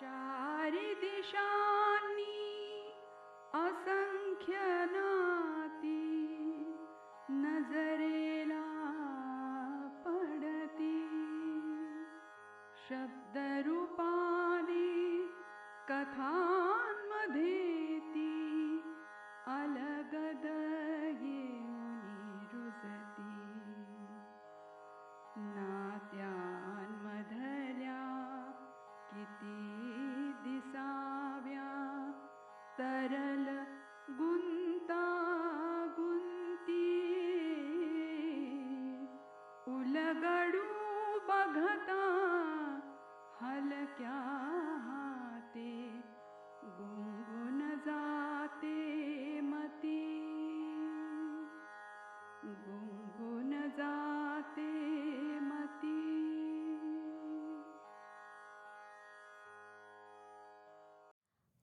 चारी दिशांनी असंख्य नाती नजरेला पडती शब्दरूपाने कथांमध्ये ती अलगद येऊनी रुजती नात्यांमधल्या किती दिसाव्या तरल गुंतागुंती उलगडू बघता हलक्या हाते गुंगुन जाते मती गुंगुन जाते मती.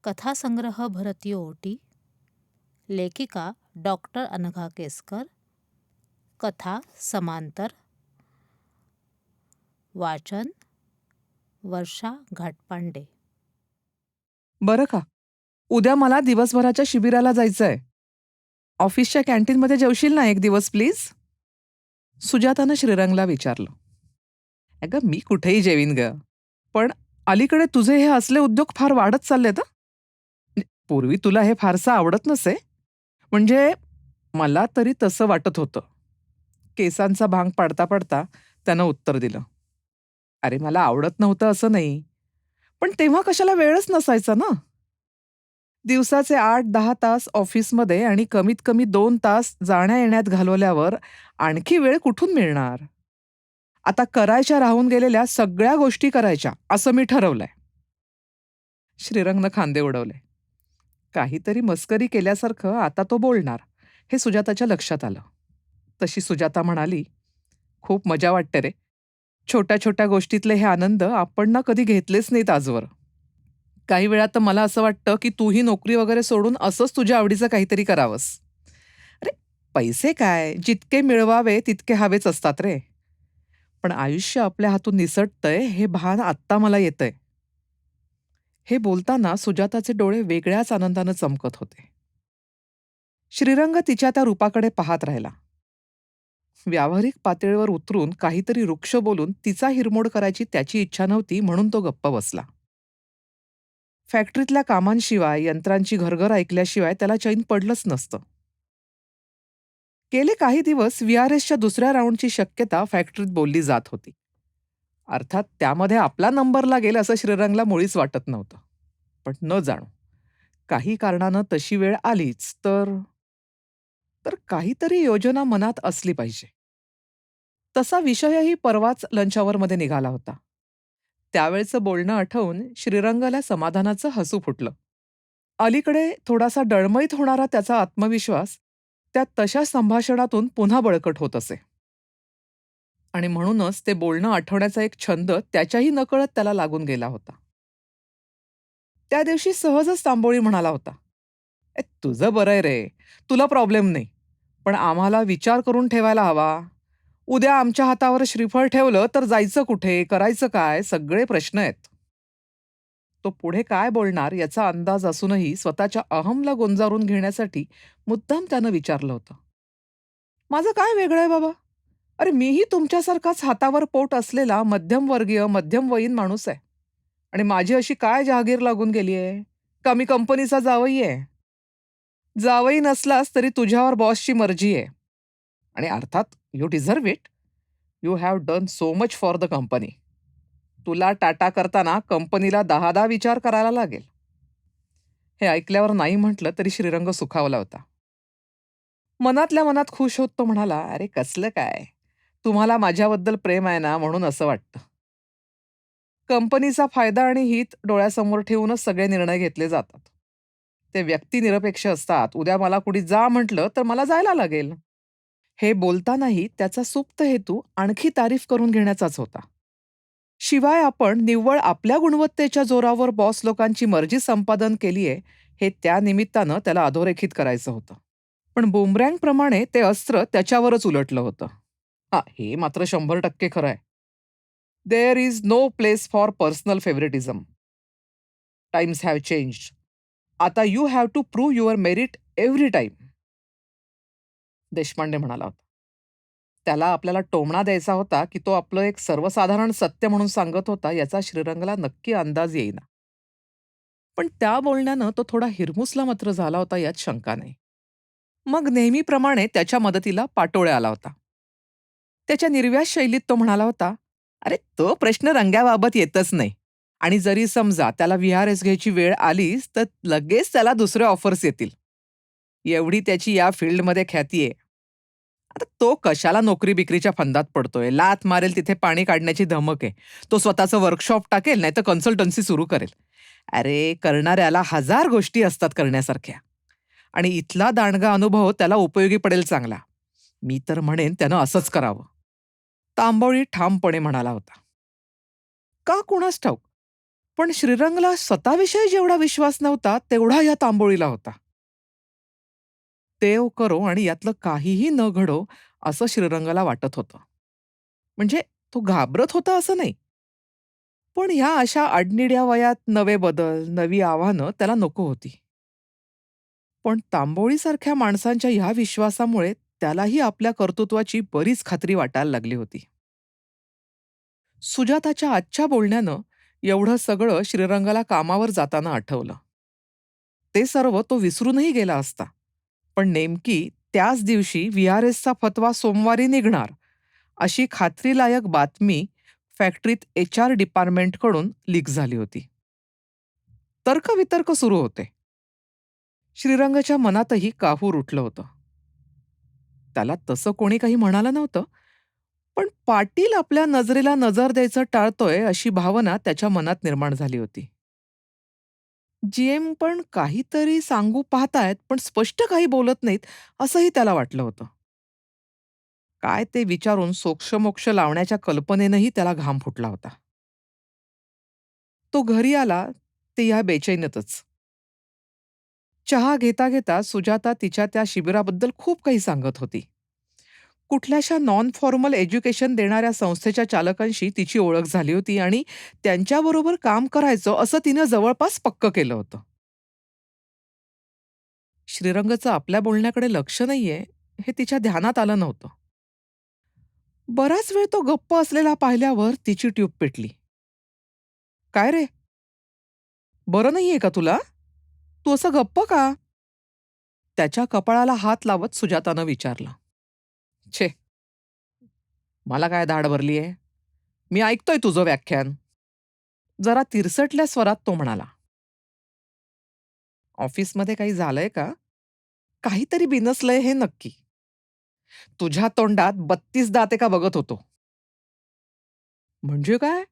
कथासंग्रह भरतीय ओटी. लेखिका डॉक्टर अनघा केसकर. कथा समांतर. वाचन वर्षा घाटपांडे. बरं का, उद्या मला दिवसभराच्या शिबिराला जायचंय. ऑफिसच्या कॅन्टीनमध्ये जेवशील ना एक दिवस प्लीज? सुजातानं श्रीरंगला विचारलं. अगं मी कुठेही जेवीन ग, पण अलीकडे तुझे हे असले उद्योग फार वाढत चाललेत हं. पूर्वी तुला हे फारसं आवडत नसे, म्हणजे मला तरी तसं वाटत होतं. केसांचा भांग पाडता पाडता त्यानं उत्तर दिलं. अरे मला आवडत नव्हतं असं नाही, पण तेव्हा कशाला वेळच नसायचा ना. दिवसाचे 8-10 तास ऑफिसमध्ये आणि कमीत कमी 2 तास जाण्या-येण्यात घालवल्यावर आणखी वेळ कुठून मिळणार? आता करायच्या राहून गेलेल्या सगळ्या गोष्टी करायच्या, असं मी ठरवलंय. श्रीरंगनं खांदे उडवले. काहीतरी मस्करी केल्यासारखं आता तो बोलणार, हे सुजाताच्या लक्षात आलं. तशी सुजाता म्हणाली, "खूप मजा वाटते रे. छोट्या-छोट्या गोष्टीतले हे आनंद आपण ना कधी घेतलेच नाहीत आजवर. काही वेळा तर मला असं वाटतं, की तूही नोकरी वगैरे सोडून असंच तुझ्या आवडीचं काहीतरी करावंस. अरे, पैसे काय, जितके मिळवावे तितके हवेच असतात रे. पण आयुष्य आपल्या हातून निसटतंय हे भान आत्ता मला येतंय." हे बोलताना सुजाताचे डोळे वेगळ्याच आनंदानं चमकत होते. श्रीरंग तिच्या त्या रूपाकडे पाहत राहिला. व्यावहारिक पातळीवर उतरून काहीतरी रुक्ष बोलून तिचा हिरमोड करायची त्याची इच्छा नव्हती, म्हणून तो गप्प बसला. फॅक्टरीतल्या कामांशिवाय, यंत्रांची घरघर ऐकल्याशिवाय त्याला चैन पडलंच नसतं. गेले काही दिवस व्हीआरएसच्या दुसऱ्या राऊंडची शक्यता फॅक्टरीत बोलली जात होती. अर्थात त्यामध्ये आपला नंबर लागेल असं श्रीरंगला मुळीच वाटत नव्हतं. पण न जाणो, काही कारणानं तशी वेळ आलीच तर तर काहीतरी योजना मनात असली पाहिजे. तसा विषयही परवाच लंच अवरमध्ये निघाला होता. त्यावेळचं बोलणं आठवून श्रीरंगाला समाधानाचं हसू फुटलं. अलीकडे थोडासा डळमळीत होणारा त्याचा आत्मविश्वास त्या तशा संभाषणातून पुन्हा बळकट होत असे. आणि म्हणूनच ते बोलणं आठवण्याचा एक छंद त्याच्याही नकळत त्याला लागून गेला होता. त्या दिवशी सहजच तांबोळी म्हणाला होता, तुझं बरं आहे रे, तुला प्रॉब्लेम नाही. पण आम्हाला विचार करून ठेवायला हवा. उद्या आमच्या हातावर श्रीफळ ठेवलं तर जायचं कुठे, करायचं काय, सगळे प्रश्न आहेत." तो पुढे काय बोलणार याचा अंदाज असूनही स्वतःच्या अहमला गोंजारून घेण्यासाठी मुद्दाम त्यानं विचारलं होतं. "माझं काय वेगळं आहे बाबा? अरे मीही तुमच्यासारखाच हातावर पोट असलेला मध्यमवर्गीय, मध्यमवयीन माणूस आहे. आणि माझी अशी काय जहागीर लागून गेली आहे? का मी कंपनीचा जावई आहे? जावई नसलास तरी तुझ्यावर बॉसची मर्जी आहे. आणि अर्थात you deserve it. You have done so much for the company. तुला टाटा करताना कंपनीला 10-10 विचार करायला लागेल." हे ऐकल्यावर नाही म्हटलं तरी श्रीरंग सुखावला होता. मनातल्या मनात खुश होत तो म्हणाला, "अरे कसलं काय? तुम्हाला माझ्याबद्दल प्रेम आहे ना म्हणून असं वाटतं. कंपनीचा फायदा आणि हित डोळ्यासमोर ठेवूनच सगळे निर्णय घेतले जातात. ते व्यक्तिनिरपेक्ष असतात. उद्या मला कुणी जा म्हटलं तर मला जायला लागेल." हे बोलतानाही त्याचा सुप्त हेतू आणखी तारीफ करून घेण्याचाच होता. शिवाय आपण निव्वळ आपल्या गुणवत्तेच्या जोरावर बॉस लोकांची मर्जी संपादन केलीये, हे त्या निमित्तानं त्याला अधोरेखित करायचं होतं. पण बुमरँगप्रमाणे ते अस्त्र त्याच्यावरच उलटलं होतं. हां, हे मात्र 100% खरं आहे. There is no place for personal favouritism. Times have changed. आता you have to prove your merit every time, Deshpande म्हणाला होता. त्याला आपल्याला टोमणा द्यायचा होता की तो आपलं एक सर्वसाधारण सत्य म्हणून सांगत होता याचा श्रीरंगला नक्की अंदाज येईना. पण त्या बोलण्यानं तो थोडा हिरमुसला मात्र झाला होता यात शंका नाही. मग नेहमीप्रमाणे त्याच्या मदतीला पाटोळे आला होता. त्याच्या निर्व्याज शैलीत तो म्हणाला होता, "अरे तो प्रश्न रंग्याबाबत येतच नाही. आणि जरी समजा त्याला व्हीआरएस घ्यायची वेळ आलीच तर लगेच त्याला दुसरे ऑफर्स येतील. एवढी त्याची या फील्डमध्ये ख्याती आहे. आता तो कशाला नोकरी-बिकरीच्या फंदात पडतोय? लाथ मारेल तिथे पाणी काढण्याची धमक आहे. तो स्वतःचं वर्कशॉप टाकेल नाहीतर कन्सल्टन्सी सुरू करेल. अरे, करणाऱ्याला हजार गोष्टी असतात करण्यासारख्या. आणि इथला दांडगा अनुभव त्याला उपयोगी पडेल चांगला. मी तर म्हणेन त्यानं असंच करावं." तांबोळी ठामपणे म्हणाला होता. का कुणास ठाऊक, पण श्रीरंगला स्वतःविषयी जेवढा विश्वास नव्हता तेवढा या तांबोळीला होता. देव करो आणि यातलं काहीही न घडो असं श्रीरंगाला वाटत होतं. म्हणजे तो घाबरत होता असं नाही. पण ह्या अशा अडनिड्या वयात नवे बदल, नवी आव्हानं त्याला नको होती. पण तांबोळीसारख्या माणसांच्या ह्या विश्वासामुळे त्यालाही आपल्या कर्तृत्वाची बरीच खात्री वाटायला लागली होती. सुजाताच्या आजच्या बोलण्यानं एवढं सगळं श्रीरंगाला कामावर जाताना आठवलं. ते सर्व तो विसरूनही गेला असता. पण नेमकी त्याच दिवशी व्हीआरएसचा फतवा सोमवारी निघणार, अशी खात्रीलायक बातमी फॅक्टरीत एचआर डिपार्टमेंटकडून लीक झाली होती. तर्कवितर्क सुरू होते. श्रीरंगाच्या मनातही काहूर उठलं होतं. त्याला तसं कोणी काही म्हणालं नव्हतं, पण पाटील आपल्या नजरेला नजर द्यायचं टाळतोय अशी भावना त्याच्या मनात निर्माण झाली होती. जीएम पण काहीतरी सांगू पाहतायत पण स्पष्ट काही बोलत नाहीत असंही त्याला वाटलं होतं. काय ते विचारून सोक्षमोक्ष लावण्याच्या कल्पनेनंही त्याला घाम फुटला होता. तो घरी आला ते या बेचैनीतच. चहा घेता घेता सुजाता तिच्या त्या शिबिराबद्दल खूप काही सांगत होती. कुठल्याशा नॉन फॉर्मल एज्युकेशन देणाऱ्या संस्थेच्या चालकांशी तिची ओळख झाली होती आणि त्यांच्याबरोबर काम करायचं असं तिनं जवळपास पक्क केलं होतं. श्रीरंगचं आपल्या बोलण्याकडे लक्ष नाहीये हे तिच्या ध्यानात आलं नव्हतं. बराच वेळ तो गप्प असलेला पाहिल्यावर तिची ट्यूब पेटली. "काय रे? बरं नाहीये का तुला? तू असं गप्प का?" त्याच्या कपाळाला हात लावत सुजातानं विचारलं. "छे, मला काय धाड भरलीये? मी ऐकतोय तुझं व्याख्यान." जरा तिरसटल्या स्वरात तो म्हणाला. "ऑफिसमध्ये काही झालंय का? काहीतरी बिनसलंय हे नक्की. तुझ्या तोंडात 32 दात आहे का बघत होतो." "म्हणजे काय?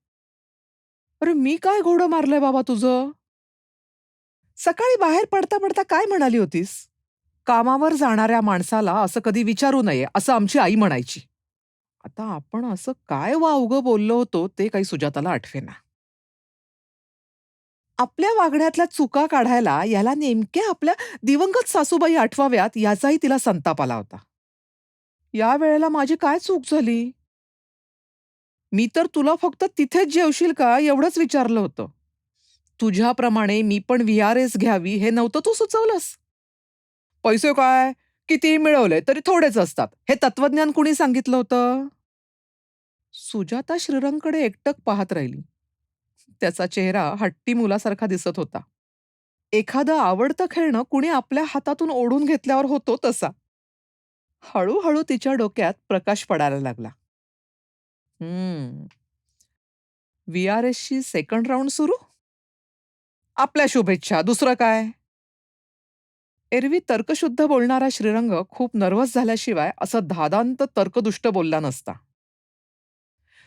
अरे मी काय घोडं मारलंय बाबा तुझं? सकाळी बाहेर पडता पडता काय म्हणाली होतीस? कामावर जाणाऱ्या माणसाला असं कधी विचारू नये असं आमची आई म्हणायची." आता आपण असं काय वावगं बोललो होतो ते काही सुजाताला आठवेना. आपल्या वागण्यातल्या चुका काढायला याला नेमक्या आपल्या दिवंगत सासूबाई आठवाव्यात याचाही तिला संताप आला होता. या वेळेला माझी काय चूक झाली? मी तर तुला फक्त तिथेच जेवशील का एवढंच विचारलं होतं. तुझ्याप्रमाणे मी पण व्हीआरएस घ्यावी हे नव्हतं तू सुचवलंस. पैसे काय? कितीही मिळवले तरी थोडेच असतात. हे तत्वज्ञान कुणी सांगितलं होतं? सुजाता श्रीरंगकडे एकटक पाहत राहिली. त्याचा चेहरा हट्टी मुलासारखा दिसत होता. एखादं आवडतं खेळणं कुणी आपल्या हातातून ओढून घेतल्यावर होतो तसा. हळूहळू तिच्या डोक्यात प्रकाश पडायला लागला. हम्म. व्हीआरएसची सेकंड राउंड सुरू? आपल्या शुभेच्छा, दुसरं काय? एरवी तर्कशुद्ध बोलणारा श्रीरंग खूप नर्व्हस झाल्याशिवाय असं धादांत तर्कदुष्ट बोलला नसता.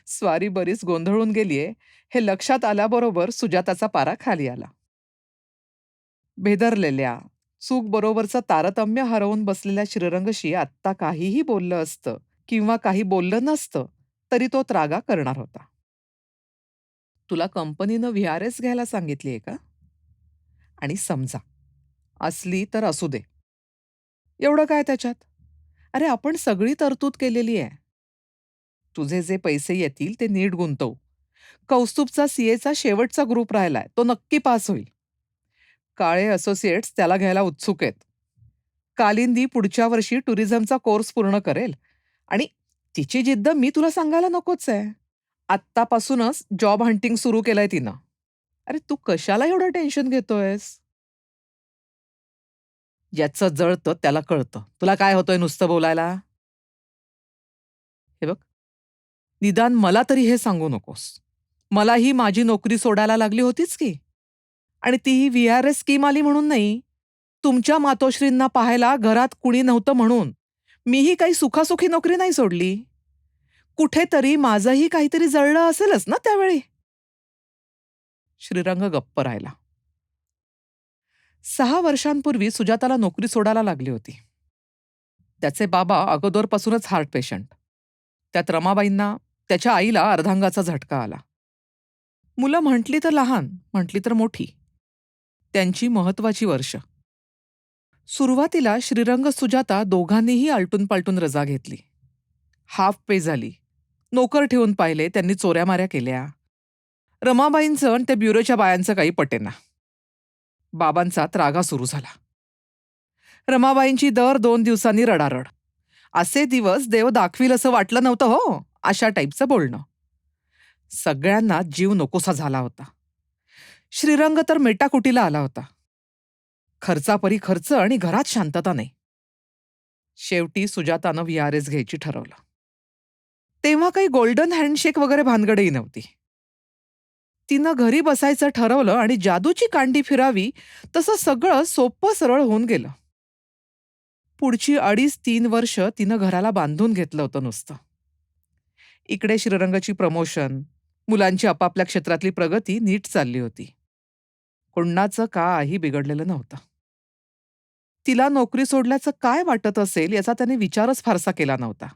स्वारी बरीच गोंधळून गेलीये हे लक्षात आल्याबरोबर सुजाताचा पारा खाली आला. भेदरलेल्या, चूक बरोबरचं तारतम्य हरवून बसलेल्या श्रीरंगशी आत्ता काहीही बोललं असतं किंवा काही बोललं नसतं तरी तो त्रागा करणार होता. "तुला कंपनीनं व्हीआरएस घ्यायला सांगितलीये का? आणि समजा, असली तर असू दे. एवढं काय त्याच्यात? अरे आपण सगळी तरतूद केलेली आहे. तुझे जे पैसे येतील ते नीट गुंतव. कौस्तुभचा सीएचा शेवटचा ग्रुप राहिलाय, तो नक्की पास होईल. काळे असोसिएट्स त्याला घ्यायला उत्सुक आहेत. कालिंदी पुढच्या वर्षी टुरिझमचा कोर्स पूर्ण करेल आणि तिची जिद्द मी तुला सांगायला नकोच आहे. आत्तापासूनच जॉब हंटिंग सुरू केलंय तिनं. अरे तू कशाला एवढं टेन्शन घेतोयस? ज्याचं जळतं त्याला कळतं. तुला काय होतंय नुसतं बोलायला? हे बघ, निदान मला तरी हे सांगू नकोस. मलाही माझी नोकरी सोडायला लागली होतीच की. आणि तीही व्ही-आर-एस स्कीम आली म्हणून नाही. तुमच्या मातोश्रींना पाहायला घरात कुणी नव्हतं म्हणून. मीही काही सुखासुखी नोकरी नाही सोडली. कुठेतरी माझंही काहीतरी जळलं असेलच ना त्यावेळी. श्रीरंग गप्प राहिला. 6 वर्षांपूर्वी सुजाताला नोकरी सोडायला लागली होती. त्याचे बाबा अगोदरपासूनच हार्ट पेशंट. त्यात रमाबाईंना, त्याच्या आईला अर्धांगाचा झटका आला. मुलं म्हटली तर लहान, म्हटली तर मोठी. त्यांची महत्वाची वर्ष. सुरुवातीला श्रीरंग सुजाता दोघांनीही आलटून पालटून रजा घेतली. हाफ पे झाली. नोकर ठेवून पाहिले, त्यांनी चोऱ्यामाऱ्या केल्या. रमाबाईंचं आणि त्या ब्युरोच्या बायांचं काही पटेना. बाबांचा त्रागा सुरू झाला. रमाबाईंची दर 2 दिवसांनी रडारड. असे दिवस देव दाखवील असं वाटलं नव्हतं हो, अशा टाईपचं बोलणं. सगळ्यांना जीव नकोसा झाला होता. श्रीरंग तर मेटाकुटीला आला होता. खर्चापरी खर्च आणि घरात शांतता नाही. शेवटी सुजातानं व्ही-आर-एस घ्यायची ठरवलं. तेव्हा काही गोल्डन हँडशेक वगैरे भानगडही नव्हती. तिनं घरी बसायचं ठरवलं आणि जादूची कांडी फिरावी तसं सगळं सोपं सरळ होऊन गेलं. पुढची 2.5-3 वर्ष तिनं घराला बांधून घेतलं होतं नुसतं. इकडे श्रीरंगाची प्रमोशन, मुलांची आपापल्या क्षेत्रातली प्रगती नीट चालली होती. कुणाचं काही बिघडलेलं नव्हतं. तिला नोकरी सोडल्याचं काय वाटत असेल याचा त्याने विचारच फारसा केला नव्हता.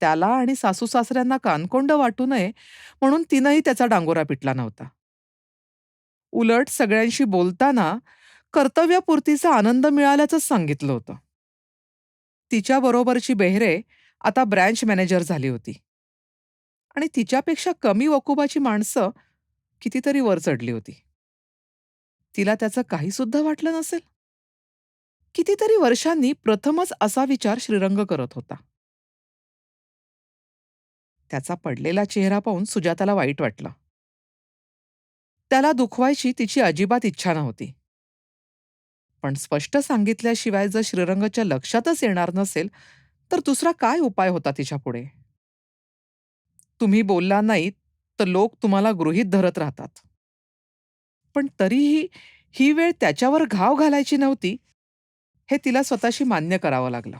त्याला आणि सासू-सासऱ्यांना कानकोंड वाटू नये म्हणून तिनंही त्याचा डांगोरा पिटला नव्हता. उलट सगळ्यांशी बोलताना कर्तव्यपूर्तीचा आनंद मिळाल्याचंच सांगितलं होतं. तिच्याबरोबरची बेहरे आता ब्रँच मॅनेजर झाली होती. आणि तिच्यापेक्षा कमी वकुबाची माणसं कितीतरी वर चढली होती. तिला त्याचं काही सुद्धा वाटलं नसेल. कितीतरी वर्षांनी प्रथमच असा विचार श्रीरंग करत होता. त्याचा पडलेला चेहरा पाहून सुजाताला वाईट वाटलं. त्याला दुखवायची तिची अजिबात इच्छा नव्हती. पण स्पष्ट सांगितल्याशिवाय जर श्रीरंगच्या लक्षातच येणार नसेल तर दुसरा काय उपाय होता तिच्यापुढे? तुम्ही बोलला नाहीत तर लोक तुम्हाला गृहीत धरत राहतात. पण तरीही ही वेळ त्याच्यावर घाव घालायची नव्हती हे तिला स्वतःशी मान्य करावं लागलं.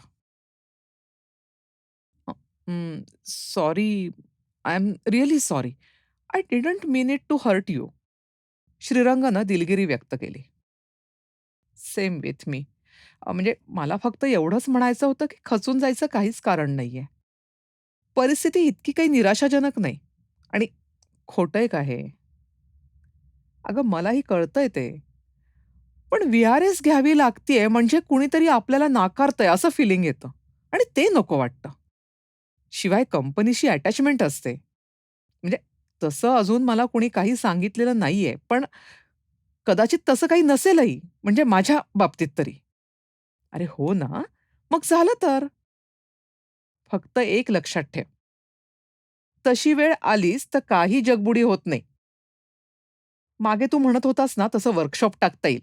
Sorry, I am really sorry. I didn't mean it to hurt you. श्रीरंगानं दिलगिरी व्यक्त केली. Same with me. म्हणजे मला फक्त एवढंच म्हणायचं होतं की खचून जायचं काहीच कारण नाहीये. परिस्थिती इतकी काही निराशाजनक नाही. आणि खोटंय का हे? अगं मलाही कळतंय ते. पण व्ही-आर-एस घ्यावी लागतीये म्हणजे कुणीतरी आपल्याला नाकारतंय असं फिलिंग येतं. आणि ते नको वाटतं. शिवाय कंपनीशी अटॅचमेंट असते. म्हणजे तसं अजून मला कुणी काही सांगितलेलं नाहीये. पण कदाचित तसं काही नसेलही. म्हणजे माझ्या बाबतीत तरी. अरे हो ना? मग झालं तर. फक्त एक लक्षात ठेव. तशी वेळ आलीच तर काही जगबुडी होत नाही. मागे तू म्हणत होतास ना तसं वर्कशॉप टाकता येईल.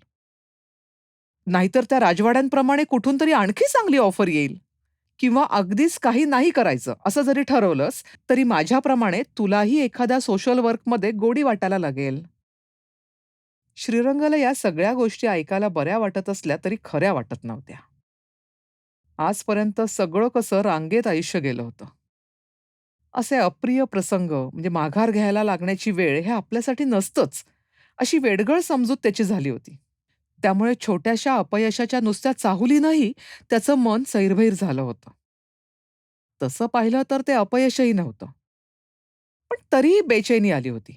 नाहीतर त्या राजवाड्यांप्रमाणे कुठून तरी आणखी चांगली ऑफर येईल. किंवा अगदीच काही नाही करायचं असं जरी ठरवलंस तरी माझ्याप्रमाणे तुलाही एखाद्या सोशल वर्कमध्ये गोडी वाटायला लागेल. श्रीरंगाला या सगळ्या गोष्टी ऐकायला बऱ्या वाटत असल्या तरी खऱ्या वाटत नव्हत्या. आजपर्यंत सगळं कसं रांगेत आयुष्य गेलं होतं. असे अप्रिय प्रसंग म्हणजे माघार घ्यायला लागण्याची वेळ हे आपल्यासाठी नसतंच अशी वेडगळ समजूत त्याची झाली होती. त्यामुळे छोट्याशा अपयशाच्या नुसत्या चाहुलीनंही त्याचं मन सैरभैर झालं होतं. तसं पाहिलं तर ते अपयशही नव्हतं. पण तरीही बेचैनी आली होती.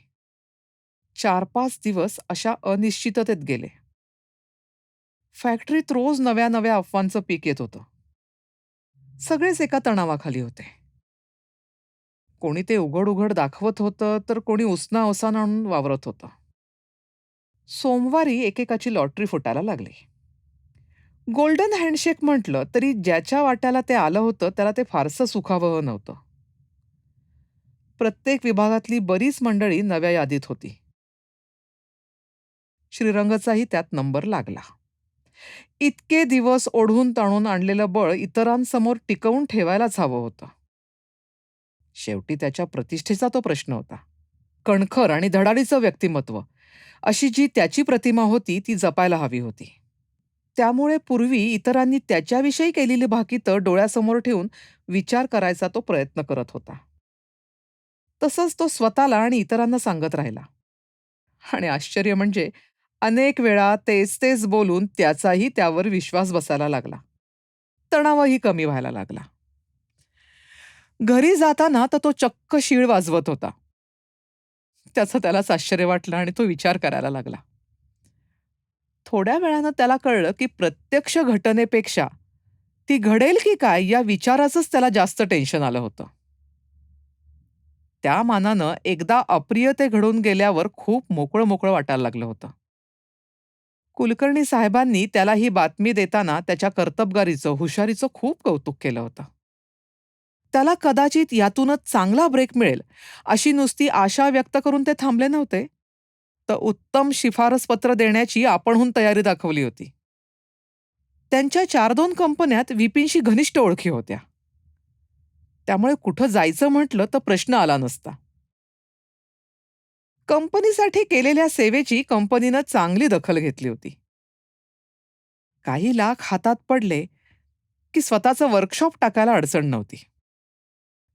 4-5 दिवस अशा अनिश्चिततेत गेले. फॅक्टरीत रोज नव्या नव्या अफवांचं पीक येत होतं. सगळेच एका तणावाखाली होते. कोणी ते उघड उघड दाखवत होतं तर कोणी उसना अवसान आणून वावरत होतं. सोमवारी एकेकाची लॉटरी फुटायला लागली. गोल्डन हँडशेक म्हटलं तरी ज्याच्या वाट्याला ते आलं होतं त्याला ते फारसं सुखावह नव्हतं. प्रत्येक विभागातली बरीच मंडळी नव्या यादीत होती. श्रीरंगचाही त्यात नंबर लागला. इतके दिवस ओढून ताणून आणलेलं बळ इतरांसमोर टिकवून ठेवायलाच हवं होतं. शेवटी त्याच्या प्रतिष्ठेचा तो प्रश्न होता. कणखर आणि धडाडीचं व्यक्तिमत्व अशी जी त्याची प्रतिमा होती ती जपायला हवी होती. त्यामुळे पूर्वी इतरांनी त्याच्याविषयी केलेली भाकितं डोळ्यासमोर ठेवून विचार करायचा तो प्रयत्न करत होता. तसंच तो स्वतःला आणि इतरांना सांगत राहिला. आणि आश्चर्य म्हणजे अनेक वेळा तेच तेच बोलून त्याचाही त्यावर विश्वास बसायला लागला. तणावही कमी व्हायला लागला. घरी जाताना तर तो चक्क शीळ वाजवत होता. त्याचं त्यालाच आश्चर्य वाटलं आणि तो विचार करायला लागला. थोड्या वेळानं त्याला कळलं की प्रत्यक्ष घटनेपेक्षा ती घडेल की काय या विचाराचंच त्याला जास्त टेन्शन आलं होतं. त्या मानानं एकदा अप्रिय ते घडून गेल्यावर खूप मोकळं मोकळं वाटायला लागलं होतं. कुलकर्णी साहेबांनी त्याला ही बातमी देताना त्याच्या कर्तबगारीचं, हुशारीचं खूप कौतुक केलं होतं. त्याला कदाचित यातूनच चांगला ब्रेक मिळेल अशी नुसती आशा व्यक्त करून ते थांबले नव्हते, तर उत्तम शिफारसपत्र देण्याची आपणहून तयारी दाखवली होती. त्यांच्या 4-2 कंपन्यात विपिनशी घनिष्ठ ओळखी होत्या. त्यामुळे कुठं जायचं म्हटलं तर प्रश्न आला नसता. कंपनीसाठी केलेल्या सेवेची कंपनीनं चांगली दखल घेतली होती. काही लाख हातात पडले की स्वतःचं वर्कशॉप टाकायला अडचण नव्हती.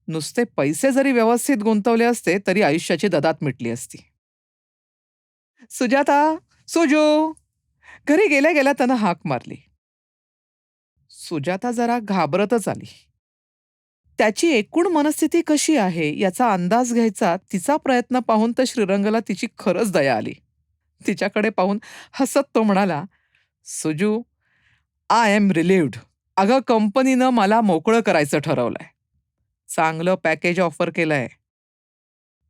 नुसते पैसे जरी व्यवस्थित गुंतवले असते तरी आयुष्याची ददात मिटली असती. सुजाता, सुजू, घरी गेल्या गेल्या त्यानं हाक मारली. सुजाता जरा घाबरतच आली. त्याची एकूण मनस्थिती कशी आहे याचा अंदाज घ्यायचा तिचा प्रयत्न पाहून तर श्रीरंगला तिची खरंच दया आली. तिच्याकडे पाहून हसत तो म्हणाला, "सुजू, आय एम रिलीव्हड. अगं, कंपनीनं मला मोकळं करायचं ठरवलंय. चांगलं पॅकेज ऑफर केलंय.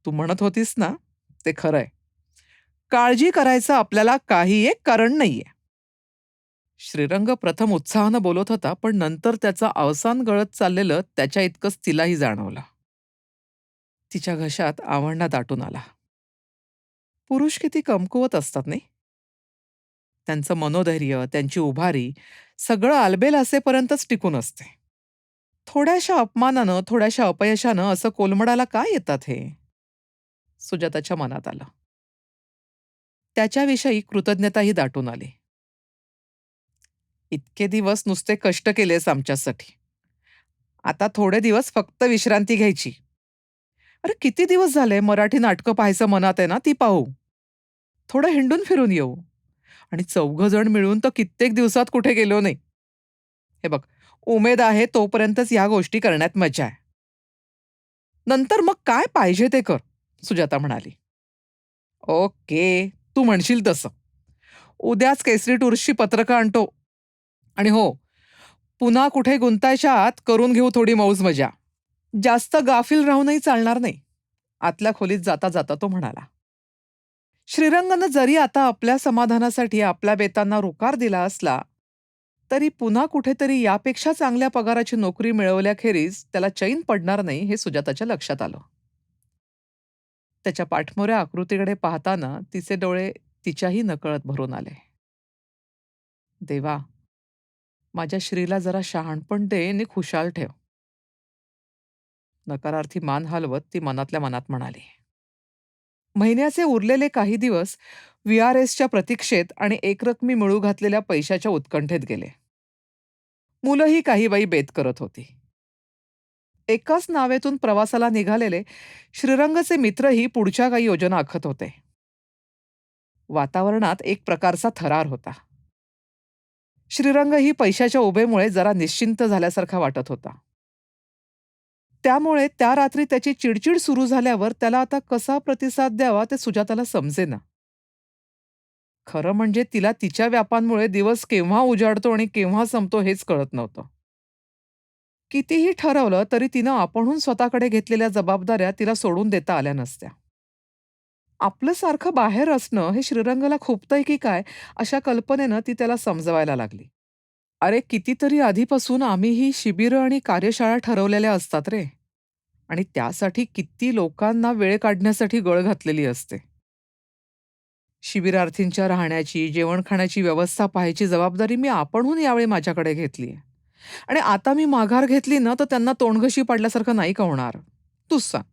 तू म्हणत होतीस ना, ते खरंय. काळजी करायचं आपल्याला काही एक कारण नाहीये." श्रीरंग प्रथम उत्साहानं बोलत होता, पण नंतर त्याचं अवसान गळत चाललेलं त्याच्या इतकंच तिलाही जाणवलं. तिच्या घशात आवंढा दाटून आला. पुरुष किती कमकुवत असतात नाही? त्यांचं मनोधैर्य, त्यांची उभारी सगळं आलबेल असेपर्यंतच टिकून असते. थोड्याशा अपमानानं, थोड्याशा अपयशानं असं कोलमडायला काय येतात हे? सुजाताच्या मनात आलं. त्याच्याविषयी कृतज्ञताही दाटून आली. इतके दिवस नुसते कष्ट केलेस आमच्यासाठी. आता थोडे दिवस फक्त विश्रांती घ्यायची. अरे किती दिवस झाले मराठी नाटकं पाहायचं मनात आहे ना, ती पाहू. थोडं हिंडून फिरून येऊ. आणि 4घं जण मिळून तर कित्येक दिवसात कुठे गेलो नाही. हे बघ, उमेद आहे तोपर्यंतच ह्या गोष्टी करण्यात मजा आहे. नंतर मग काय पाहिजे ते कर, सुजाता म्हणाली. ओके, तू म्हणशील तसं. उद्याच केसरी टूर्सची पत्रकं आणतो. आणि हो, पुन्हा कुठे गुंतायच्या आत करून घेऊ थोडी मौज मजा. जास्त गाफील राहूनही चालणार नाही, आतल्या खोलीत जाता जाता तो म्हणाला. श्रीरंगनं जरी आता आपल्या समाधानासाठी आपल्या बेतांना रुकार दिला असला, तरी पुन्हा कुठेतरी यापेक्षा चांगल्या पगाराची नोकरी मिळवल्याखेरीज त्याला चैन पडणार नाही हे सुजाताच्या लक्षात आलं. त्याच्या पाठमोऱ्या आकृतीकडे पाहताना तिचे डोळे तिच्याही नकळत भरून आले. देवा, माझ्या श्रीला जरा शहाणपण दे आणि खुशाल ठेव. नकारार्थी मान हलवत ती मनातल्या मनात म्हणाली. महिन्याचे उरलेले काही दिवस VRSच्या प्रतीक्षेत आणि एकरकमी मिळू घातलेल्या पैशाच्या उत्कंठेत गेले. मुलंही काही बाई बेत करत होती. एकाच नावेतून प्रवासाला निघालेले श्रीरंगचे मित्रही पुढच्या काही योजना आखत होते. वातावरणात एक प्रकारचा थरार होता. श्रीरंग ही पैशाच्या उभेमुळे जरा निश्चिंत झाल्यासारखा वाटत होता. त्यामुळे त्या रात्री त्याची चिडचिड सुरू झाल्यावर त्याला आता कसा प्रतिसाद द्यावा ते सुजाताला समजेना. खरं म्हणजे तिला तिच्या व्यापांमुळे दिवस केव्हा उजाडतो आणि केव्हा संपतो हेच कळत नव्हतं. कितीही ठरवलं तरी तिनं आपणहून स्वतःकडे घेतलेल्या जबाबदाऱ्या तिला सोडून देता आल्या नसत्या. आपलं सारखं बाहेर असणं हे श्रीरंगला खुपतंय की काय अशा कल्पनेनं ती त्याला समजवायला लागली. अरे कितीतरी आधीपासून आम्ही ही शिबिरं आणि कार्यशाळा ठरवलेल्या असतात रे. आणि त्यासाठी किती लोकांना वेळ काढण्यासाठी गळ घातलेली असते. शिबिरार्थींच्या राहण्याची, जेवण खाण्याची व्यवस्था पाहायची जबाबदारी मी आपणहून यावेळी माझ्याकडे घेतलीये. आणि आता मी माघार घेतली ना तर त्यांना तोंडघशी पाडल्यासारखं नाही का होणार? तूच सांग.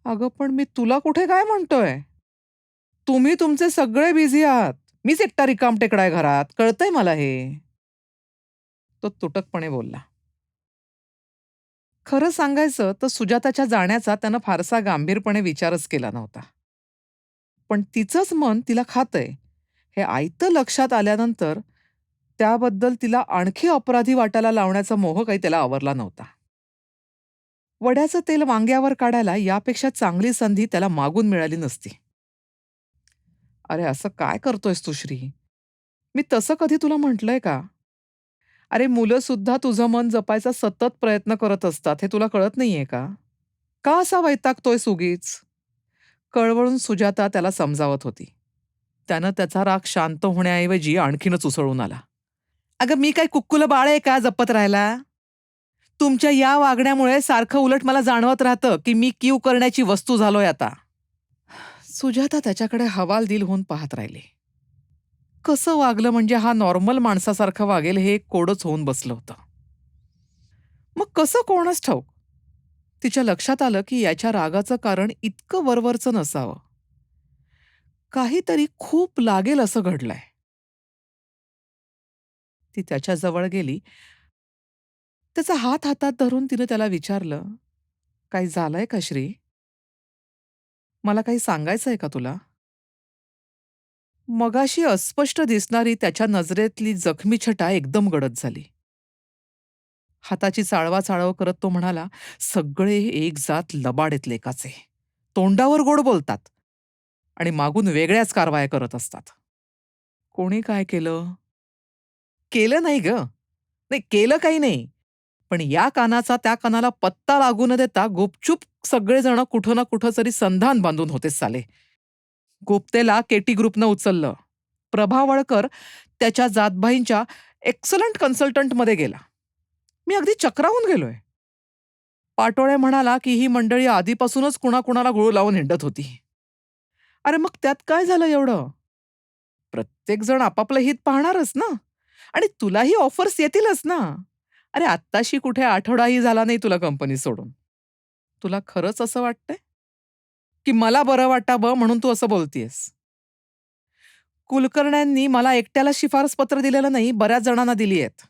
अगं पण मी तुला कुठे काय म्हणतोय? तुम्ही तुमचे सगळे बिझी आहात. मीच एकटा रिकामटेकडा आहे घरात. कळतंय मला हे. तो तुटकपणे बोलला. खरं सांगायचं तर सुजाताच्या जाण्याचा त्यानं फारसा गांभीरपणे विचारच केला नव्हता. पण तिचंच मन तिला खातंय हे आयतं लक्षात आल्यानंतर त्याबद्दल तिला आणखी अपराधी वाटायला लावण्याचा मोह काही त्याला आवरला नव्हता. वड्याचं तेल वांग्यावर काढायला यापेक्षा चांगली संधी त्याला मागून मिळाली नसती. अरे असं काय करतोयस तू श्री? मी तसं कधी तुला म्हटलंय का? अरे मुलं सुद्धा तुझं मन जपायचा सतत प्रयत्न करत असतात हे तुला कळत नाहीये का? का असा वैतागतोयस उगीच? कळवळून सुजाता त्याला समजावत होती. त्यानं त्याचा राग शांत होण्याऐवजी आणखीनच उसळून आला. अगं मी काय कुक्कुलं बाळ आहे का जपत राहायला? तुमच्या या वागण्यामुळे सारखं उलट मला जाणवत राहतं की मी कीव करण्याची वस्तू झालोय आता. सुजाता त्याच्याकडे हवालदिल होऊन पाहत राहिली. कसं वागलं म्हणजे हा नॉर्मल माणसासारखं वागेल हे एक कोडच होऊन बसलं होतं. मग कसं कोणास ठाऊक? तिच्या लक्षात आलं की याच्या रागाचं कारण इतकं वरवरचं नसावं. काहीतरी खूप लागेल असं घडलंय. ती त्याच्या जवळ गेली. त्याचा हात हातात धरून तिनं त्याला विचारलं, "काही झालंय का श्री? मला काही सांगायचंय का तुला?" मगाशी अस्पष्ट दिसणारी त्याच्या नजरेतली जखमी छटा एकदम गडद झाली. हाताची चाळवा करत तो म्हणाला, "सगळे एक जात लबाड आहेत लेकाचे. तोंडावर गोड बोलतात आणि मागून वेगळ्याच कारवाया करत असतात." "कोणी काय केलं?" "केलं नाही ग. नाही केलं काही नाही. पण या कानाचा त्या कानाला पत्ता लागू न देता गुपचूप सगळेजण कुठं ना कुठं तरी संधान बांधून होते साले. गुप्तेला केटी ग्रुपनं उचललं. प्रभावळकर त्याच्या जातभाईंच्या एक्सलंट कन्सल्टंटमध्ये गेला. मी अगदी चक्रावून गेलोय. पाटोळे म्हणाला की ही मंडळी आधीपासूनच कुणाकुणाला गुळ लावून हिंडत होती. अरे मग त्यात काय झालं एवढं? प्रत्येक जण आपापलं हित पाहणारच ना. आणि तुलाही ऑफर्स येतीलच ना. अरे आत्ताशी कुठे आठवडाही झाला नाही तुला कंपनी सोडून. तुला खरंच असं वाटतंय? की मला बरं वाटावं म्हणून तू असं बोलतीयस? कुलकर्ण्यांनी मला एकट्याला शिफारस पत्र दिलेलं नाही, बऱ्याच जणांना दिली आहेत.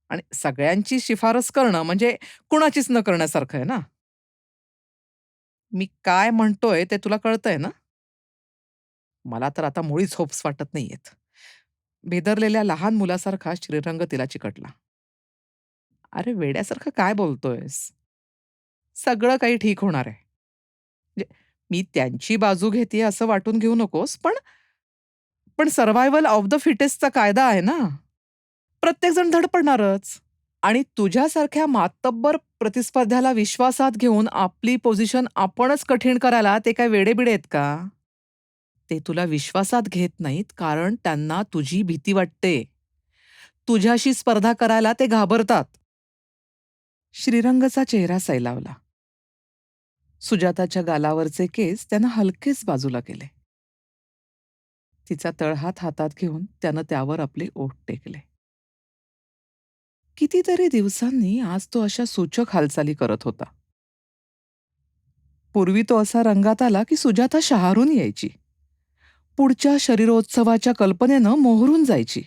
आणि सगळ्यांची शिफारस करणं म्हणजे कुणाचीच न करण्यासारखं आहे ना. मी काय म्हणतोय ते तुला कळतंय ना? मला तर आता मुळीच होप्स वाटत नाहीयेत. भेदरलेल्या लहान मुलासारखा श्रीरंग तिला चिकटला. अरे वेड्यासारखं काय बोलतोयस? सगळं काही ठीक होणार आहे. म्हणजे मी त्यांची बाजू घेतेय असं वाटून घेऊ नकोस, पण पण सर्व्हायव्हल ऑफ द फिटेस्टचा कायदा आहे ना. प्रत्येकजण धडपडणारच. आणि तुझ्यासारख्या मातब्बर प्रतिस्पर्ध्याला विश्वासात घेऊन आपली पोझिशन आपणच कठीण करायला ते काय वेडेबिडे आहेत का? ते तुला विश्वासात घेत नाहीत कारण त्यांना तुझी भीती वाटते. तुझ्याशी स्पर्धा करायला ते घाबरतात. श्रीरंगचा चेहरा सैलावला. सुजाताच्या गालावरचे केस त्यानं हलकेच बाजूला केले. तिचा तळहात हातात घेऊन त्यानं त्यावर आपले ओठ टेकले. कितीतरी दिवसांनी आज तो अशा सूचक हालचाली करत होता. पूर्वी तो असा रंगात आला की सुजाता शहारून यायची. पुढच्या शरीरोत्सवाच्या कल्पनेनं मोहरून जायची.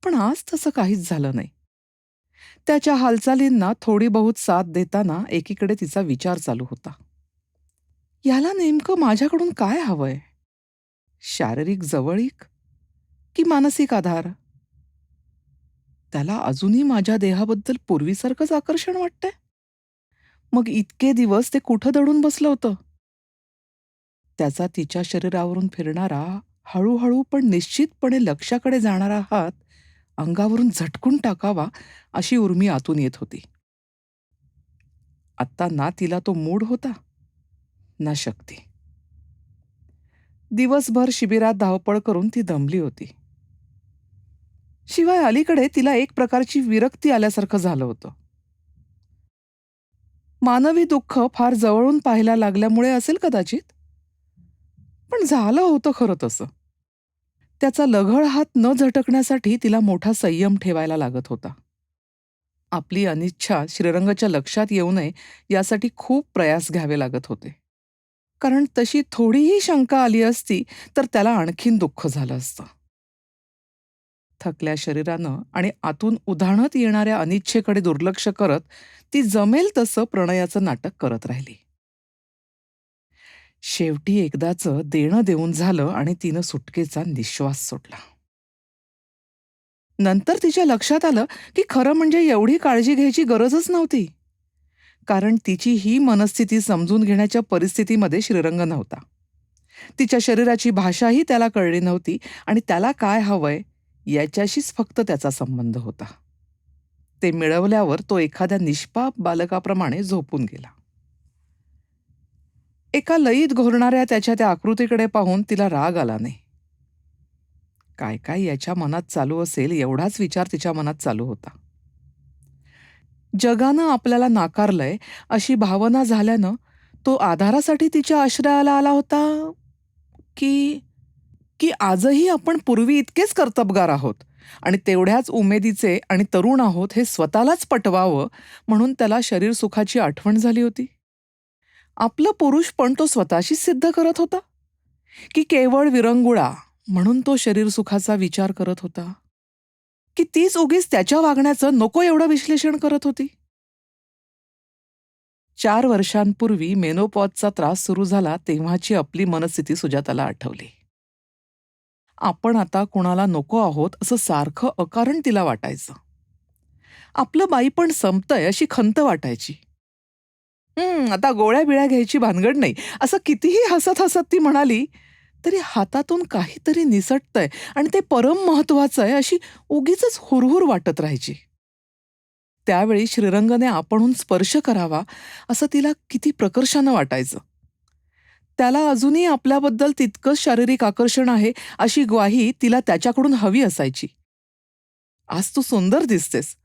पण आज तसं काहीच झालं नाही. त्याच्या हालचालींना थोडी बहुत साथ देताना एकीकडे तिचा विचार चालू होता. याला नेमकं माझ्याकडून काय हवंय? शारीरिक जवळीक की मानसिक आधार? त्याला अजूनही माझ्या देहाबद्दल पूर्वीसारखंच आकर्षण वाटतंय? मग इतके दिवस ते कुठं दडून बसलं होतं? त्याचा तिच्या शरीरावरून फिरणारा, हळूहळू पण निश्चितपणे लक्ष्याकडे जाणारा हात अंगावरून झटकून टाकावा अशी उर्मी आतून येत होती. आत्ता ना तिला तो मूड होता ना शक्ती. दिवसभर शिबिरात धावपळ करून ती दमली होती. शिवाय अलीकडे तिला एक प्रकारची विरक्ती आल्यासारखं झालं होतं. मानवी दुःख फार जवळून पाहायला लागल्यामुळे असेल कदाचित, पण झालं होतं खरं तसं. त्याचा लघळ हात न झटकण्यासाठी तिला मोठा संयम ठेवायला लागत होता. आपली अनिच्छा श्रीरंगच्या लक्षात येऊ नये यासाठी खूप प्रयास घ्यावे लागत होते. कारण तशी थोडीही शंका आली असती तर त्याला आणखीन दुःख झालं असतं. थकल्या शरीरानं आणि आतून उधाणत येणाऱ्या अनिच्छेकडे दुर्लक्ष करत ती जमेल तसं प्रणयाचं नाटक करत राहिली. शेवटी एकदाचं देणं देऊन झालं आणि तिनं सुटकेचा निश्वास सोडला. नंतर तिच्या लक्षात आलं की खरं म्हणजे एवढी काळजी घ्यायची गरजच नव्हती. कारण तिची ही मनस्थिती समजून घेण्याच्या परिस्थितीमध्ये श्रीरंग नव्हता. तिच्या शरीराची भाषाही त्याला कळली नव्हती आणि त्याला काय हवंय याच्याशीच फक्त त्याचा संबंध होता. ते मिळवल्यावर तो एखाद्या निष्पाप बालकाप्रमाणे झोपून गेला. एका लयीत घोरणाऱ्या त्याच्या त्या आकृतीकडे पाहून तिला राग आला नाही. काय काय याच्या मनात चालू असेल एवढाच विचार तिच्या मनात चालू होता. जगानं आपल्याला नाकारलंय अशी भावना झाल्यानं तो आधारासाठी तिच्या आश्रयाला आला होता की की आजही आपण पूर्वी इतकेच कर्तबगार आहोत आणि तेवढ्याच उमेदीचे आणि तरुण आहोत हे स्वतःलाच पटवावं म्हणून त्याला शरीर सुखाची आठवण झाली होती. आपलं पुरुषपण तो स्वतःशीच सिद्ध करत होता की केवळ विरंगुळा म्हणून तो शरीर सुखाचा विचार करत होता, की तीच उगीच त्याच्या वागण्याचं नको एवढं विश्लेषण करत होती. 4 वर्षांपूर्वी मेनोपॉजचा त्रास सुरू झाला तेव्हाची आपली मनस्थिती सुजाताला आठवली. आपण आता कुणाला नको आहोत असं सारखं अकारण तिला वाटायचं. आपलं बाईपण संपतंय अशी खंत वाटायची. आता गोळ्या बिळ्या घ्यायची भानगड नाही असं कितीही हसत हसत ती म्हणाली तरी हातातून काहीतरी निसटतंय आणि ते परम महत्वाचं आहे अशी उगीच हुरहुर वाटत राहायची. त्यावेळी श्रीरंगने आपणहून स्पर्श करावा असं तिला किती प्रकर्षानं वाटायचं. त्याला अजूनही आपल्याबद्दल तितकंच शारीरिक आकर्षण आहे अशी ग्वाही तिला त्याच्याकडून हवी असायची. आज तू सुंदर दिसतेस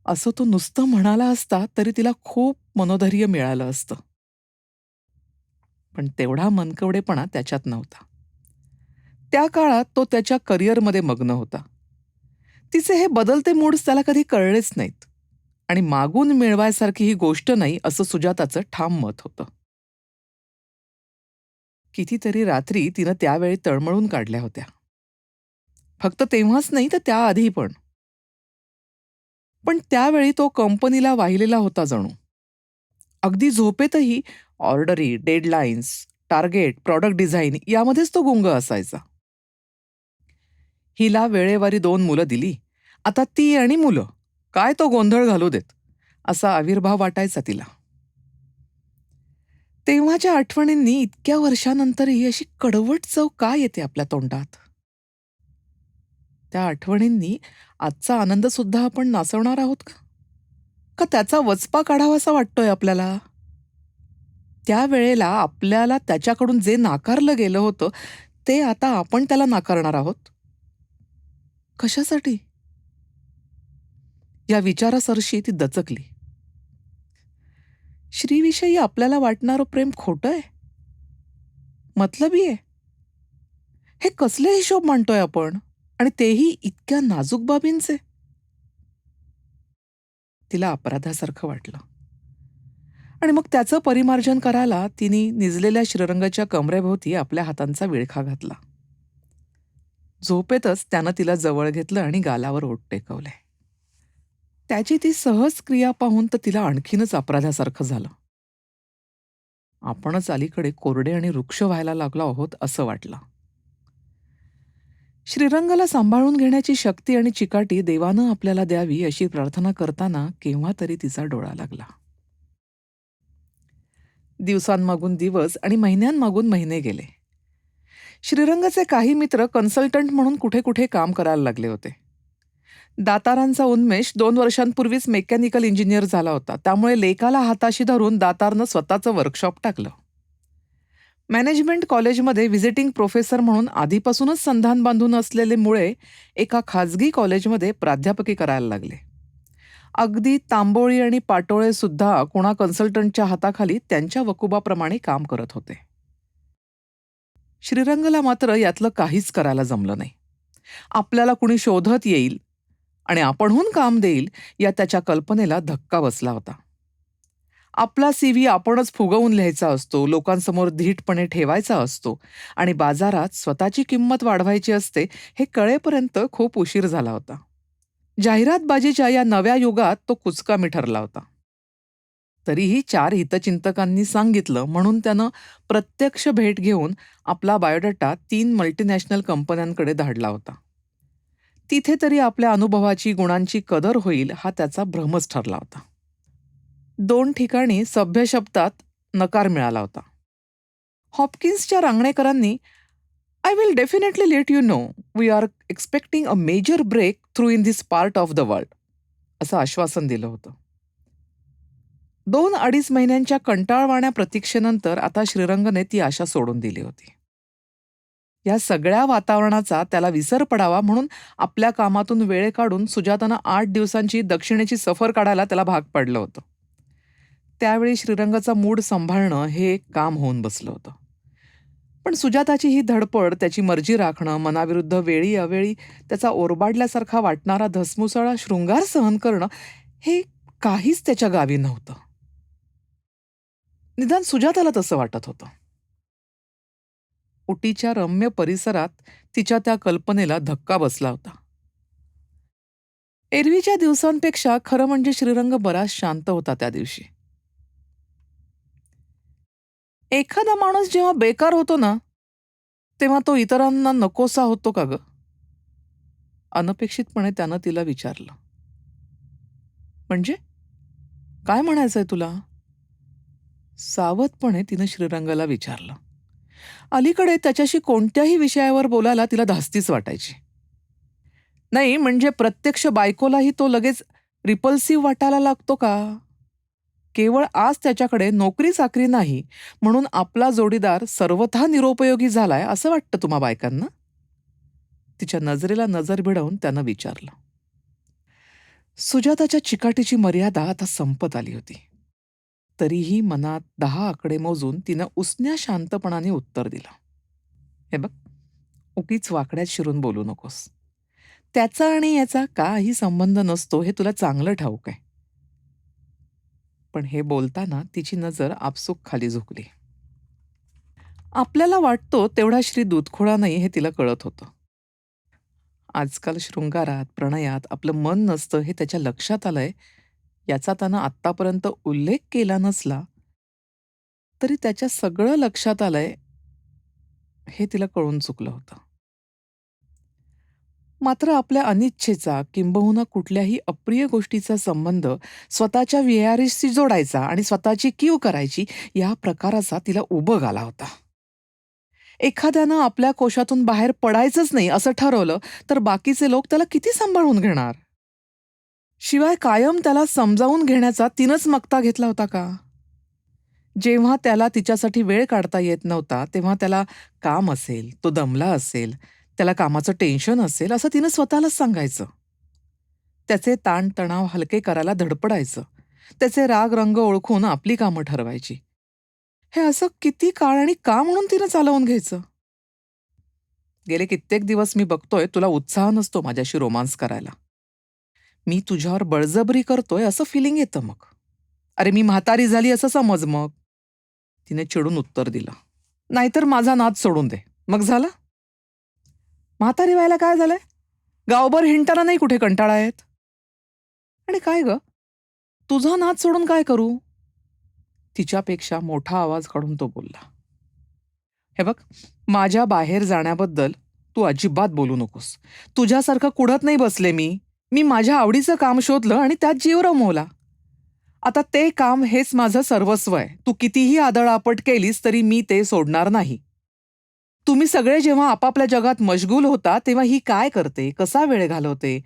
असं तो नुसतं म्हणाला असता तरी तिला खूप मनोधैर्य मिळालं असतं. पण तेवढा मनकवडेपणा त्याच्यात नव्हता. त्या काळात तो त्याच्या करिअरमध्ये मग्न होता. तिचे हे बदलते मूड्स त्याला कधी कळलेच नाहीत आणि मागून मिळवायसारखी ही गोष्ट नाही असं सुजाताचं ठाम मत होतं. कितीतरी रात्री तिनं त्यावेळी तळमळून काढल्या होत्या. फक्त तेव्हाच नाही तर त्याआधी पण. पण त्यावेळी तो कंपनीला वाहिलेला होता जणू. अगदी झोपेतही ऑर्डरी, डेडलाईन्स, टार्गेट, प्रॉडक्ट डिझाईन यामध्येच तो गुंग असायचा. हिला वेळेवारी 2 मुलं दिली, आता ती आणि मुलं, काय तो गोंधळ घालू देत, असा आविर्भाव वाटायचा तिला. तेव्हाच्या आठवणींनी इतक्या वर्षानंतरही अशी कडवट चव का येते आपल्या तोंडात? त्या आठवणींनी आजचा आनंद सुद्धा आपण नासवणार आहोत का? का त्याचा वचपा काढावासा वाटतोय आपल्याला? त्या वेळेला आपल्याला त्याच्याकडून जे नाकारलं गेलं होतं ते आता आपण त्याला नाकारणार आहोत? कशासाठी? या विचारासरशी ती दचकली. श्रीविषयी आपल्याला वाटणारं प्रेम खोटं आहे, मतलबी आहे. हे कसले हिशोब मांडतोय आपण आणि तेही इतक्या नाजूक बाबींचे? तिला अपराधासारखं वाटलं आणि मग त्याचं परिमार्जन करायला तिने निजलेल्या श्रीरंगाच्या कमरेभोवती आपल्या हातांचा विळखा घातला. झोपेतच त्यानं तिला जवळ घेतलं आणि गालावर ओठ टेकवले. त्याची ती सहज क्रिया पाहून तर तिला आणखीनच अपराधासारखं झालं. आपणच अलीकडे कोरडे आणि वृक्ष व्हायला लागलो आहोत असं वाटलं. श्रीरंगाला सांभाळून घेण्याची शक्ती आणि चिकाटी देवानं आपल्याला द्यावी अशी प्रार्थना करताना केव्हा तरी तिचा डोळा लागला. दिवसांमागून दिवस आणि महिन्यांमागून महिने गेले. श्रीरंगाचे काही मित्र कन्सल्टंट म्हणून कुठे कुठे काम करायला लागले होते. दातारांचा उन्मेष 2 वर्षांपूर्वीच मेकॅनिकल इंजिनियर झाला होता. त्यामुळे लेकाला हाताशी धरून दातारनं स्वतःचं वर्कशॉप टाकलं. मॅनेजमेंट कॉलेजमध्ये व्हिजिटिंग प्रोफेसर म्हणून आधीपासूनच संधान बांधून असलेले मुळे एका खाजगी कॉलेजमध्ये प्राध्यापकी करायला लागले. अगदी तांबोळी आणि पाटोळे सुद्धा कोणा कन्सल्टंटच्या हाताखाली त्यांच्या वकुबाप्रमाणे काम करत होते. श्रीरंगला मात्र यातलं काहीच करायला जमलं नाही. आपल्याला कुणी शोधत येईल आणि आपणहून काम देईल या त्याच्या कल्पनेला धक्का बसला होता. आपला CV आपणच फुगवून लिहायचा असतो, लोकांसमोर धीटपणे ठेवायचा असतो आणि बाजारात स्वतःची किंमत वाढवायची असते हे कळेपर्यंत खूप उशीर झाला होता. जाहिरातबाजीच्या या नव्या युगात तो कुचकामी ठरला होता. तरीही 4 हितचिंतकांनी सांगितलं म्हणून त्यानं प्रत्यक्ष भेट घेऊन आपला बायोडाटा 3 मल्टीनॅशनल कंपन्यांकडे धाडला होता. तिथे तरी आपल्या अनुभवाची, गुणांची कदर होईल हा त्याचा भ्रमच ठरला होता. 2 ठिकाणी सभ्य शब्दात नकार मिळाला होता. हॉपकिन्सच्या रांगणेकरांनी "I will definitely let you know we are expecting a major breakthrough in this part of the world" असं आश्वासन दिलं होतं. 2-2.5 महिन्यांच्या कंटाळवाण्या प्रतीक्षेनंतर आता श्रीरंगने ती आशा सोडून दिली होती. या सगळ्या वातावरणाचा त्याला विसर पडावा म्हणून आपल्या कामातून वेळ काढून सुजातानं 8 दिवसांची दक्षिणेची सफर काढायला त्याला भाग पडलं होतं. त्यावेळी श्रीरंगाचा मूड सांभाळणं हे एक काम होऊन बसलं होतं. पण सुजाताची ही धडपड, त्याची मर्जी राखणं, मनाविरुद्ध वेळी अवेळी त्याचा ओरबाडल्यासारखा वाटणारा धसमुसळा शृंगार सहन करणं हे काहीच त्याच्या गावी नव्हतं. निदान सुजाताला तसं वाटत होतं. उटीच्या रम्य परिसरात तिच्या त्या कल्पनेला धक्का बसला होता. एरवीच्या दिवसांपेक्षा खरं म्हणजे श्रीरंग बराच शांत होता त्या दिवशी. एखादा माणूस जेव्हा बेकार होतो ना तेव्हा तो इतरांना नकोसा होतो का ग? अनपेक्षितपणे त्यानं तिला विचारलं. म्हणजे काय म्हणायचंय तुला? सावधपणे तिनं श्रीरंगाला विचारलं. अलीकडे त्याच्याशी कोणत्याही विषयावर बोलायला तिला धास्तीच वाटायची. नाही म्हणजे प्रत्यक्ष बायकोलाही तो लगेच रिपल्सिव्ह वाटायला लागतो का? केवळ आज त्याच्याकडे नोकरी चाकरी नाही म्हणून आपला जोडीदार सर्वथा निरुपयोगी झालाय असं वाटतं तुम्हा बायकांना? तिच्या नजरेला नजर भिडवून त्यानं विचारलं. सुजाताच्या चिकाटीची मर्यादा आता संपत आली होती. तरीही मनात 10 आकडे मोजून तिनं उसन्या शांतपणाने उत्तर दिलं. हे बघ, उगीच वाकड्यात शिरून बोलू नकोस. त्याचा आणि याचा काही संबंध नसतो हे तुला चांगलं ठाऊक आहे. पण हे बोलताना तिची नजर आपसूक खाली झुकली. आपल्याला वाटतो तेवढा श्री दूधखोळा नाही हे तिला कळत होतं. आजकाल शृंगारात, प्रणयात आपलं मन नसतं हे त्याच्या लक्षात आलंय. याचा त्यानं आत्तापर्यंत उल्लेख केला नसला तरी त्याच्या सगळं लक्षात आलंय हे तिला कळून चुकलं होतं. मात्र आपल्या अनिच्छेचा किंबहुना कुठल्याही अप्रिय गोष्टीचा संबंध स्वतःच्या विहारीशी जोडायचा आणि स्वतःची कीव करायची या प्रकाराचा तिला उबग आला होता. एखाद्यानं आपल्या कोशातून बाहेर पडायचंच नाही असं ठरवलं तर बाकीचे लोक त्याला किती सांभाळून घेणार? शिवाय कायम त्याला समजावून घेण्याचा तिनंच मक्ता घेतला होता का? जेव्हा त्याला तिच्यासाठी वेळ काढता येत नव्हता तेव्हा त्याला काम असेल, तो दमला असेल, त्याला कामाचं टेन्शन असेल असं तिनं स्वतःलाच सांगायचं. त्याचे ताणतणाव हलके करायला धडपडायचं. त्याचे राग रंग ओळखून आपली कामं ठरवायची. हे असं किती काळ आणि का म्हणून तिनं चालवून घ्यायचं? गेले कित्येक दिवस मी बघतोय तुला उत्साह नसतो माझ्याशी रोमांस करायला. मी तुझ्यावर बळजबरी करतोय असं फिलिंग येतं मग. अरे मी म्हातारी झाली असं समज मग. तिने चिडून उत्तर दिलं. नाहीतर माझा नाद सोडून दे. मग झालं? म्हातारी व्हायला काय झालंय? गावभर हिंटाना नाही कुठे कंटाळा येत? आणि काय ग, तुझा नाद सोडून काय करू? तिच्यापेक्षा मोठा आवाज काढून तो बोलला. हे बघ, माझ्या बाहेर जाण्याबद्दल तू अजिबात बोलू नकोस. तुझ्यासारखं कुढत नाही बसले मी. मी माझ्या आवडीचं काम शोधलं आणि त्यात जीव रमवला. आता ते काम हेच माझं सर्वस्व आहे. तू कितीही आदळआपट केलीस तरी मी ते सोडणार नाही. तुम्ही सगळे जेव्हा आपापल्या जगात मशगूल होता तेव्हा ही काय करते, कसा वेळ घालवते,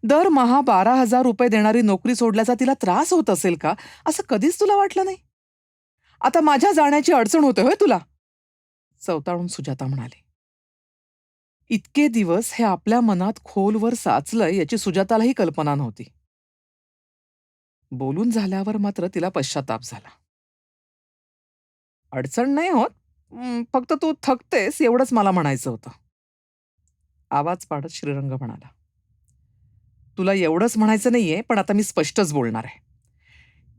दरमहा 12,000 रुपये देणारी नोकरी सोडल्याचा तिला त्रास होत असेल का असं कधीच तुला वाटलं नाही? आता माझ्या जाण्याची अडचण होते होय तुला? चवताळून सुजाता म्हणाली. इतके दिवस हे आपल्या मनात खोलवर साचलंय याची सुजातालाही कल्पना नव्हती. बोलून झाल्यावर मात्र तिला पश्चाताप झाला. अडचण नाही होत. फक्त तू थकतेस एवढंच मला म्हणायचं होतं. आवाज पाडत श्रीरंग म्हणाला. तुला एवढंच म्हणायचं नाहीये, पण आता मी स्पष्टच बोलणार आहे.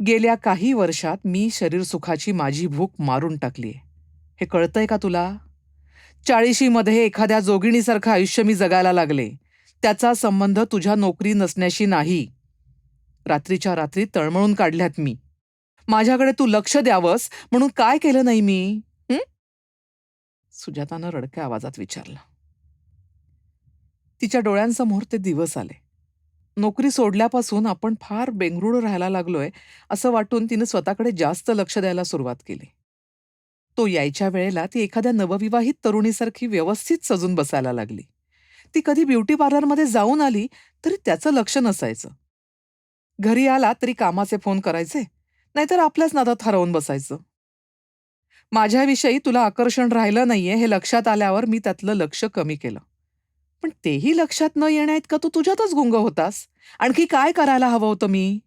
गेल्या काही वर्षात मी शरीरसुखाची माझी भूक मारून टाकलीये. हे कळतंय का तुला? 40मध्ये एखाद्या जोगिणीसारखं आयुष्य मी जगायला लागले. त्याचा संबंध तुझ्या नोकरी नसण्याशी नाही. रात्रीच्या रात्री तळमळून काढल्यात मी. माझ्याकडे तू लक्ष द्यावंस म्हणून काय केलं नाही मी? सुजातानं रडक्या आवाजात विचारलं. तिच्या डोळ्यांसमोर ते दिवस आले. नोकरी सोडल्यापासून आपण फार बेंगरुळ राहायला लागलोय असं वाटून तिने स्वतःकडे जास्त लक्ष द्यायला सुरुवात केली. तो यायच्या वेळेला ती एखाद्या नवविवाहित तरुणीसारखी व्यवस्थित सजून बसायला लागली. ती कधी ब्युटी पार्लरमध्ये जाऊन आली तरी त्याचं लक्ष नसायचं. घरी आला तरी कामाचे फोन करायचे, नाहीतर आपल्याच नादात हरवून बसायचं. माझ्याविषयी तुला आकर्षण राहिलं नाहीये हे लक्षात आल्यावर मी त्यातलं लक्ष कमी केलं. पण तेही लक्षात न येण्याइतका तू तुझ्यातच गुंग होतास. आणखी काय करायला हवं होतं मी?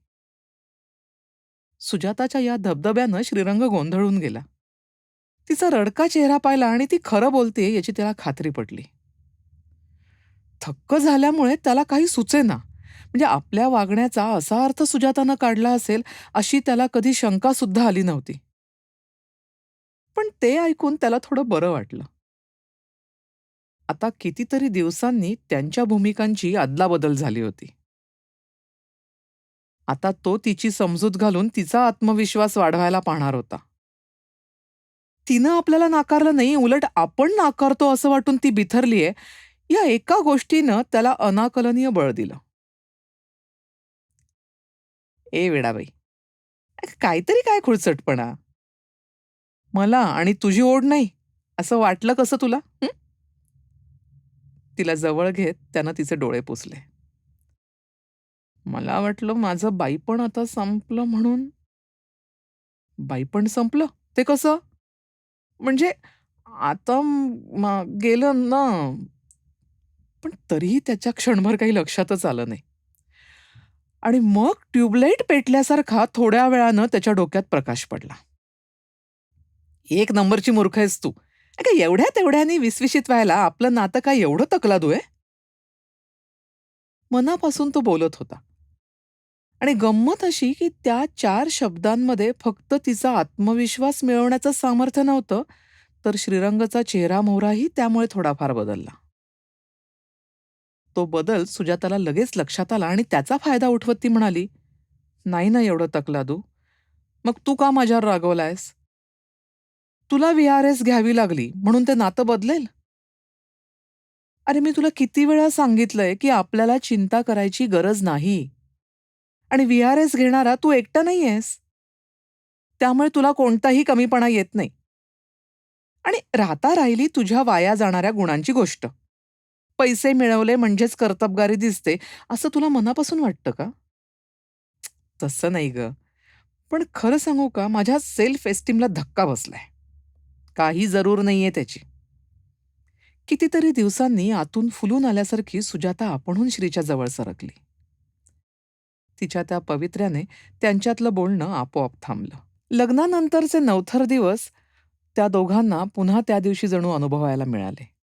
सुजाताच्या या धबधब्यानं श्रीरंग गोंधळून गेला. तिचा रडका चेहरा पाहिला आणि ती खरं बोलते याची त्याला खात्री पटली. थक्क झाल्यामुळे त्याला काही सुचेना. म्हणजे आपल्या वागण्याचा असा अर्थ सुजातानं काढला असेल अशी त्याला कधी शंका सुद्धा आली नव्हती. पण ते ऐकून त्याला थोडं बरं वाटलं. आता कितीतरी दिवसांनी त्यांच्या भूमिकांची अदलाबदल झाली होती. आता तो तिची समजूत घालून तिचा आत्मविश्वास वाढवायला पाहणार होता. तिनं आपल्याला नाकारलं नाही, उलट आपण नाकारतो असं वाटून ती बिथरलीये. या एका गोष्टीनं त्याला अनाकलनीय बळ दिलं. ए वेडाबाई, काहीतरी काय खुळचटपणा. मला आणि तुझी ओढ नाही असं वाटलं कसं तुला? तिला जवळ घेत त्यानं तिचे डोळे पुसले. मला वाटलं माझं बाईपण आता संपलं म्हणून. बाईपण संपलं? ते कसं? म्हणजे आता गेलं ना. पण तरीही त्याच्या क्षणभर काही लक्षातच आलं नाही. आणि मग ट्यूबलाईट पेटल्यासारखा थोड्या वेळानं त्याच्या डोक्यात प्रकाश पडला. एक नंबरची मूर्ख आहेस तू. अगं एवढ्या तेवढ्यानी विसविशीत व्हायला आपलं नातं काय एवढं तकलादू आहे? मनापासून तो बोलत होता. आणि गंमत अशी की त्या 4 शब्दांमध्ये फक्त तिचा आत्मविश्वास मिळवण्याचं सामर्थ्य नव्हतं, तर श्रीरंगचा चेहरा मोहराही त्यामुळे थोडाफार बदलला. तो बदल सुजाताला लगेच लक्षात आला आणि त्याचा फायदा उठवत ती म्हणाली, "नाही ना एवढं तकलादू. मग तू का माझ्यावर रागवलायस? तुला VRS घ्यावी लागली म्हणून ते नातं बदलेल? अरे मी तुला किती वेळा सांगितलंय की आपल्याला चिंता करायची गरज नाही. आणि VRS घेणारा तू एकटा नाहीयेस. त्यामुळे तुला कोणताही कमीपणा येत नाही. आणि राहता राहिली तुझ्या वाया जाणाऱ्या गुणांची गोष्ट. पैसे मिळवले म्हणजेच कर्तबगारी दिसते असं तुला मनापासून वाटतं का? तसं नाही ग. पण खरं सांगू का माझ्या सेल्फ एस्टीमला धक्का बसलाय. काही जरूर नाहीये त्याची. कितीतरी दिवसांनी आतून फुलून आल्यासारखी सुजाता आपणहून श्रीच्या जवळ सरकली. तिच्या त्या पवित्र्याने त्यांच्यातलं बोलणं आपोआप थांबलं. लग्नानंतरचे नवथर दिवस त्या दोघांना पुन्हा त्या दिवशी जणू अनुभवायला मिळाले.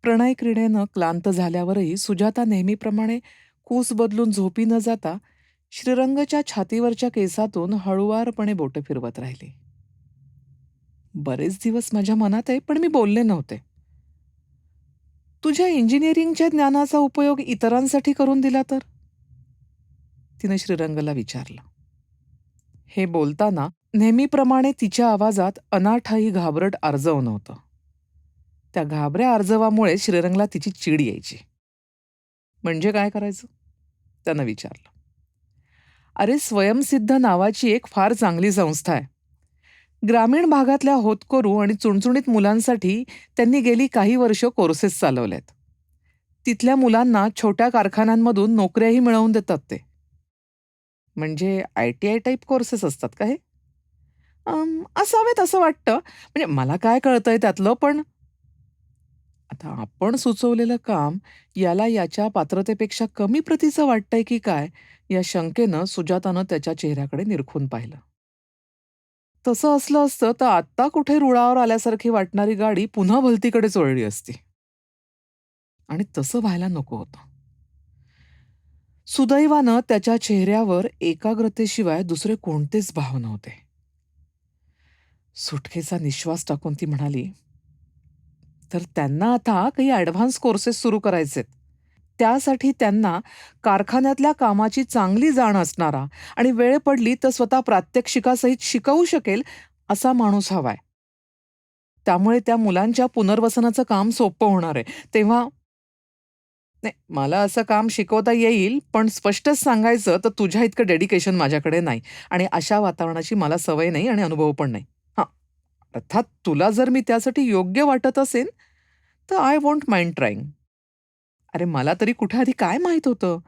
प्रणय क्रीडेनं क्लांत झाल्यावरही सुजाता नेहमीप्रमाणे कूस बदलून झोपी न जाता श्रीरंगच्या छातीवरच्या केसातून हळुवारपणे बोटं फिरवत राहिली. बरेच दिवस माझ्या मनात आहे पण मी बोलले नव्हते. तुझ्या इंजिनिअरिंगच्या ज्ञानाचा उपयोग इतरांसाठी करून दिला तर? तिने श्रीरंगला विचारलं. हे बोलताना नेहमीप्रमाणे तिच्या आवाजात अनाठाई घाबरट आर्जव नव्हतं. त्या घाबऱ्या आर्जवामुळे श्रीरंगला तिची चीड यायची. म्हणजे काय करायचं? त्यानं विचारलं. अरे स्वयंसिद्ध नावाची एक फार चांगली संस्था आहे. ग्रामीण भागातल्या होतकरू आणि चुणचुणीत मुलांसाठी त्यांनी गेली काही वर्ष कोर्सेस चालवलेत. तिथल्या मुलांना छोट्या कारखान्यांमधून नोकऱ्याही मिळवून देतात ते. म्हणजे ITI टाईप कोर्सेस असतात का हे? असावेत असं वाटतं. म्हणजे मला काय कळतंय त्यातलं, पण आता आपण सुचवलेलं काम याला याच्या पात्रतेपेक्षा कमी प्रतीचं वाटतंय की काय, या शंकेनं सुजातानं त्याच्या चेहऱ्याकडे निरखून पाहिलं. तसं असलं असतं तर आत्ता कुठे रुळावर आल्यासारखी वाटणारी गाडी पुन्हा भलतीकडेच वळली असती. आणि तसं व्हायला नको होतं. सुदैवानं त्याच्या चेहऱ्यावर एकाग्रतेशिवाय दुसरे कोणतेच भाव नव्हते. सुटकेचा निश्वास टाकून ती म्हणाली, तर त्यांना आता काही ॲडव्हान्स कोर्सेस सुरू करायचेत. त्यासाठी त्यांना कारखान्यातल्या कामाची चांगली जाण असणारा आणि वेळ पडली तर स्वतः प्रात्यक्षिकासहित शिकवू शकेल असा माणूस हवाय. त्यामुळे त्या मुलांच्या पुनर्वसनाचं काम सोपं होणार आहे. तेव्हा नाही, मला असं काम शिकवता येईल, पण स्पष्टच सांगायचं तर तुझ्या इतकं डेडिकेशन माझ्याकडे नाही आणि अशा वातावरणाची मला सवय नाही आणि अनुभव पण नाही. हां, अर्थात तुला जर मी त्यासाठी योग्य वाटत असेन, तर आय वोंट माइंड ट्राईंग. अरे मला तरी कुठे आधी काय माहीत होतं?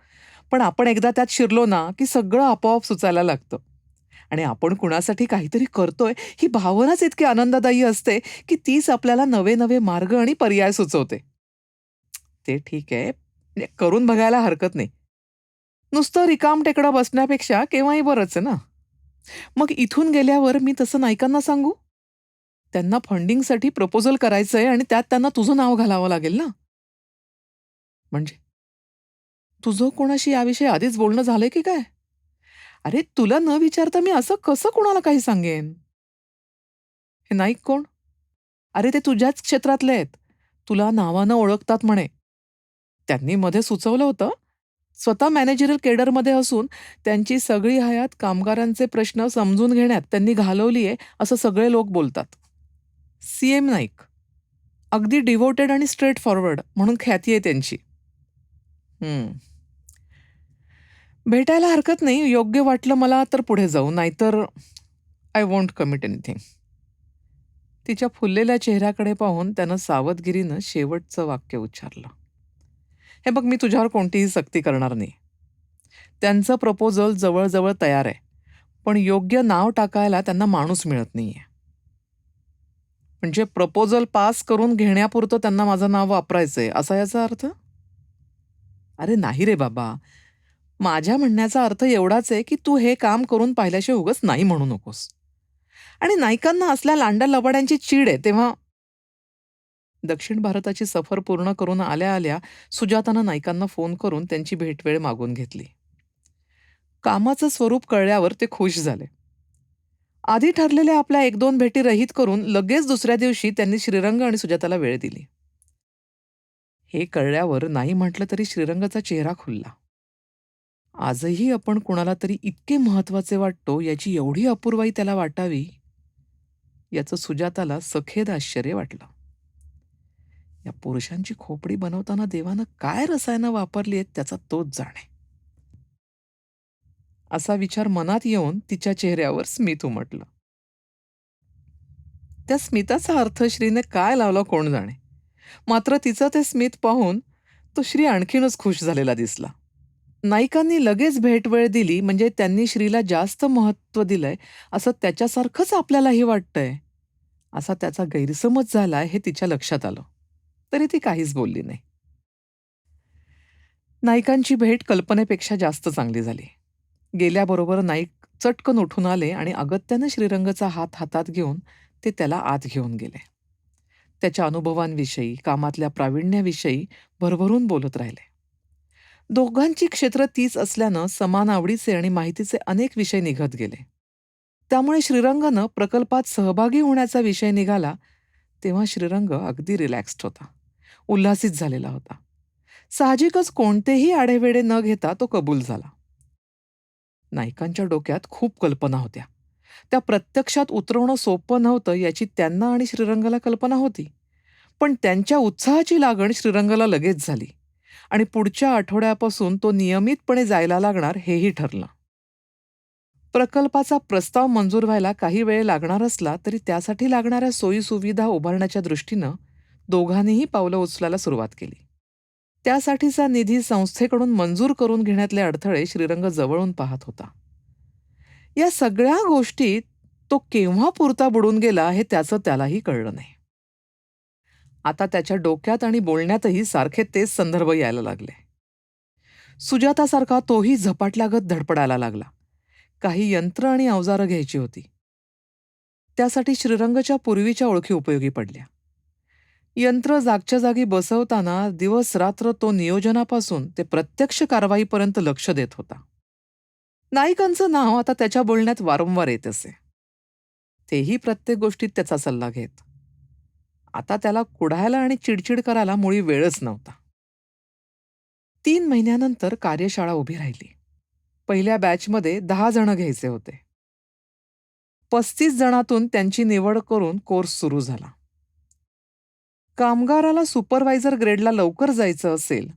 पण आपण एकदा त्यात शिरलो ना, की सगळं आपोआप सुचायला लागतं. आणि आपण कुणासाठी काहीतरी करतोय, ही भावनाच इतकी आनंददायी असते, की तीच आपल्याला नवे-नवे मार्ग आणि पर्याय सुचवते. ते ठीक आहे. म्हणजे करून बघायला हरकत नाही. नुसतं रिकामटेकडं बसण्यापेक्षा केव्हाही बरंच आहे ना. मग इथून गेल्यावर मी तसं नायकांना सांगू? त्यांना फंडिंगसाठी प्रपोजल करायचंय आणि त्यात त्यांना तुझं नाव घालावं लागेल ना. म्हणजे तुझं कोणाशी याविषयी आधीच बोलणं झालंय की काय? अरे तुला न विचारता मी असं कसं कोणाला काही सांगेन? हे नाईक कोण? अरे ते तुझ्याच क्षेत्रातले आहेत. तुला नावानं ओळखतात म्हणे. त्यांनी मध्ये सुचवलं होतं, स्वतः मॅनेजरल केडरमध्ये असून त्यांची सगळी हयात कामगारांचे प्रश्न समजून घेण्यात त्यांनी घालवलीये असं सगळे लोक बोलतात. सीएम नाईक. अगदी डिव्होटेड आणि स्ट्रेट फॉरवर्ड म्हणून ख्याती आहे त्यांची. हं. भेटायला हरकत नाही. योग्य वाटलं मला तर पुढे जाऊ, नाहीतर आय वोंट कमिट एनिथिंग. तिच्या फुललेल्या चेहऱ्याकडे पाहून त्यानं सावधगिरीनं शेवटचं वाक्य उच्चारलं. हे बघ, मी तुझ्यावर कोणतीही सक्ती करणार नाही. त्यांचं प्रपोजल जवळजवळ तयार आहे. पण योग्य नाव टाकायला त्यांना माणूस मिळत नाहीये. म्हणजे प्रपोजल पास करून घेण्यापुरतं त्यांना माझं नाव वापरायचंय, असा याचा अर्थ? अरे नाही रे बाबा. माझ्या म्हणण्याचा अर्थ एवढाच आहे, की तू हे काम करून पाहिल्याशिवाय उगाच नाही म्हणू नकोस. आणि नायकांना असल्या लांडा-लबाड्यांची चीड आहे, तेव्हा दक्षिण भारताची सफर पूर्ण करून आल्या-आल्या सुजातानं नायकांना फोन करून त्यांची भेटवेळ मागून घेतली. कामाचं स्वरूप कळल्यावर ते खुश झाले. आधी ठरलेल्या आपल्या 1-2 भेटी रहित करून लगेच दुसऱ्या दिवशी त्यांनी श्रीरंग आणि सुजाताला वेळ दिली. हे कळल्यावर नाही म्हटलं तरी श्रीरंगाचा चेहरा खुलला. आजही आपण कुणाला तरी इतके महत्वाचे वाटतो याची एवढी अपूर्वाई त्याला वाटावी, याचं सुजाताला सखेद आश्चर्य वाटलं. या पुरुषांची खोपडी बनवताना देवानं काय रसायनं वापरली आहेत त्याचा तोच जाणे. असा विचार मनात येऊन तिच्या चेहऱ्यावर स्मित उमटलं. त्या स्मिताचा अर्थ श्रीने काय लावला कोण जाणे. मात्र तिचं ते स्मित पाहून तो श्री आणखीनच खुश झालेला दिसला. नायिकांनी लगेच भेटवेळ दिली म्हणजे त्यांनी श्रीला जास्त महत्त्व दिलंय असं त्याच्यासारखंच आपल्यालाही वाटतंय, असा त्याचा गैरसमज झालाय हे तिच्या लक्षात आलं. तरी ती काहीच बोलली नाही. नायिकांची भेट कल्पनेपेक्षा जास्त चांगली झाली. गेल्याबरोबर नाईक चटकन उठून आले आणि अगत्यानं श्रीरंगचा हात हातात घेऊन ते त्याला आत घेऊन गेले. त्याच्या अनुभवांविषयी, कामातल्या प्रावीण्याविषयी भरभरून बोलत राहिले. दोघांची क्षेत्र तीच असल्यानं समान आवडीचे आणि माहितीचे अनेक विषय निघत गेले. त्यामुळे श्रीरंगानं प्रकल्पात सहभागी होण्याचा विषय निघाला तेव्हा श्रीरंग अगदी रिलॅक्स्ड होता, उल्हासित झालेला होता. साहजिकच कोणतेही आढेवेढे न घेता तो कबूल झाला. नायकांच्या डोक्यात खूप कल्पना होत्या. त्या प्रत्यक्षात उतरवणं सोपं नव्हतं याची त्यांना आणि श्रीरंगाला कल्पना होती. पण त्यांच्या उत्साहाची लागण श्रीरंगाला लगेच झाली आणि पुढच्या आठवड्यापासून तो नियमितपणे जायला लागणार हेही ठरलं. प्रकल्पाचा प्रस्ताव मंजूर व्हायला काही वेळ लागणार असला तरी त्यासाठी लागणाऱ्या सोयीसुविधा उभारण्याच्या दृष्टीनं दोघांनीही पावलं उचलायला सुरुवात केली. त्यासाठीचा निधी संस्थेकडून मंजूर करून घेण्यातले अडथळे श्रीरंग जवळून पाहत होता. या सगळ्या गोष्टीत तो केव्हा पुरता बुडून गेला हे त्याचं त्यालाही कळलं नाही. आता त्याच्या डोक्यात आणि बोलण्यातही सारखे तेच संदर्भ यायला लागले. सुजातासारखा तोही झपाटल्यागत धडपडायला लागला. काही यंत्र आणि अवजारं घ्यायची होती. त्यासाठी श्रीरंगच्या पूर्वीच्या ओळखी उपयोगी पडल्या. यंत्र जागच्या जागी बसवताना दिवस रात्र तो नियोजनापासून ते प्रत्यक्ष कारवाईपर्यंत लक्ष देत होता. नायिकांचं नाव आता त्याच्या बोलण्यात वारंवार येत असे. तेही प्रत्येक गोष्टीत त्याचा सल्ला घेत. आता त्याला कुढायला आणि चिडचिड करायला मुळी वेळच नव्हता. 3 महिन्यानंतर कार्यशाळा उभी राहिली. पहिल्या बॅचमध्ये 10 जण घ्यायचे होते. 35 जणातून त्यांची निवड करून कोर्स सुरू झाला. कामगाराला सुपरवायझर ग्रेडला लवकर जायचं असेल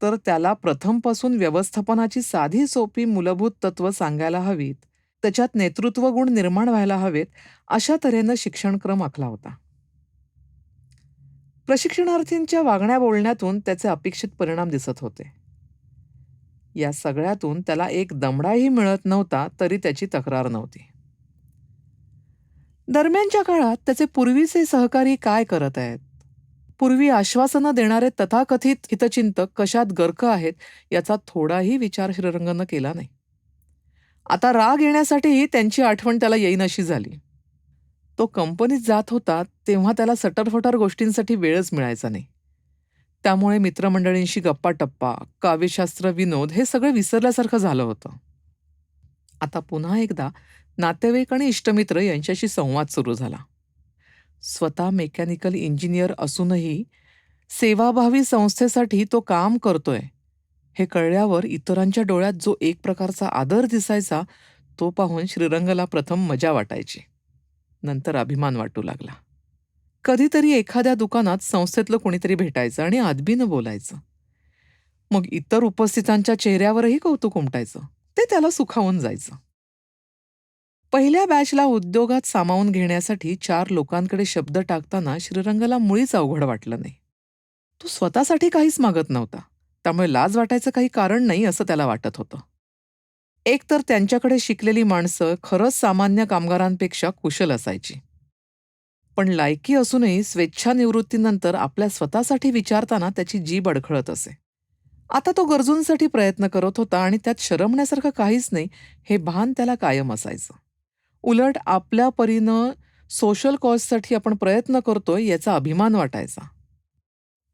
तर त्याला प्रथमपासून व्यवस्थापनाची साधी सोपी मूलभूत तत्व सांगायला हवीत, त्याच्यात नेतृत्व गुण निर्माण व्हायला हवेत, अशा तऱ्हेनं शिक्षणक्रम आखला होता. प्रशिक्षणार्थींच्या वागण्या बोलण्यातून त्याचे अपेक्षित परिणाम दिसत होते. या सगळ्यातून त्याला एक दमडाही मिळत नव्हता तरी त्याची तक्रार नव्हती. दरम्यानच्या काळात त्याचे पूर्वीचे सहकारी काय करत आहेत, पूर्वी आश्वासनं देणारे तथाकथित हितचिंतक कशात गर्क आहेत याचा थोडाही विचार श्रीरंगनं केला नाही. आता राग येण्यासाठीही त्यांची आठवण त्याला येईनाशी झाली. तो कंपनीत जात होता तेव्हा त्याला सटरफटर गोष्टींसाठी वेळच मिळायचा नाही. त्यामुळे मित्रमंडळींशी गप्पा टप्पा, काव्यशास्त्र, विनोद हे सगळं विसरल्यासारखं झालं होतं. आता पुन्हा एकदा नातेवाईक आणि इष्टमित्र यांच्याशी संवाद सुरू झाला. स्वतः मेकॅनिकल इंजिनियर असूनही सेवाभावी संस्थेसाठी तो काम करतोय हे कळल्यावर इतरांच्या डोळ्यात जो एक प्रकारचा आदर दिसायचा तो पाहून श्रीरंगला प्रथम मजा वाटायची, नंतर अभिमान वाटू लागला. कधीतरी एखाद्या दुकानात संस्थेतलं कोणीतरी भेटायचं आणि आदबीनं बोलायचं. मग इतर उपस्थितांच्या चेहऱ्यावरही कौतुक उमटायचं. ते त्याला सुखावून जायचं. पहिल्या बॅचला उद्योगात सामावून घेण्यासाठी 4 लोकांकडे शब्द टाकताना श्रीरंगला मुळीच अवघड वाटलं नाही. तो स्वतःसाठी काहीच मागत नव्हता, त्यामुळे लाज वाटायचं काही कारण नाही असं त्याला वाटत होतं. एकतर त्यांच्याकडे शिकलेली माणसं खरंच सामान्य कामगारांपेक्षा कुशल असायची. पण लायकी असूनही स्वेच्छानिवृत्तीनंतर आपल्या स्वतःसाठी विचारताना त्याची जीभ अडखळत असे. आता तो गरजूंसाठी प्रयत्न करत होता आणि त्यात शरमण्यासारखं काहीच नाही हे भान त्याला कायम असायचं. उलट आपल्या परीनं सोशल कॉजसाठी आपण प्रयत्न करतोय याचा अभिमान वाटायचा.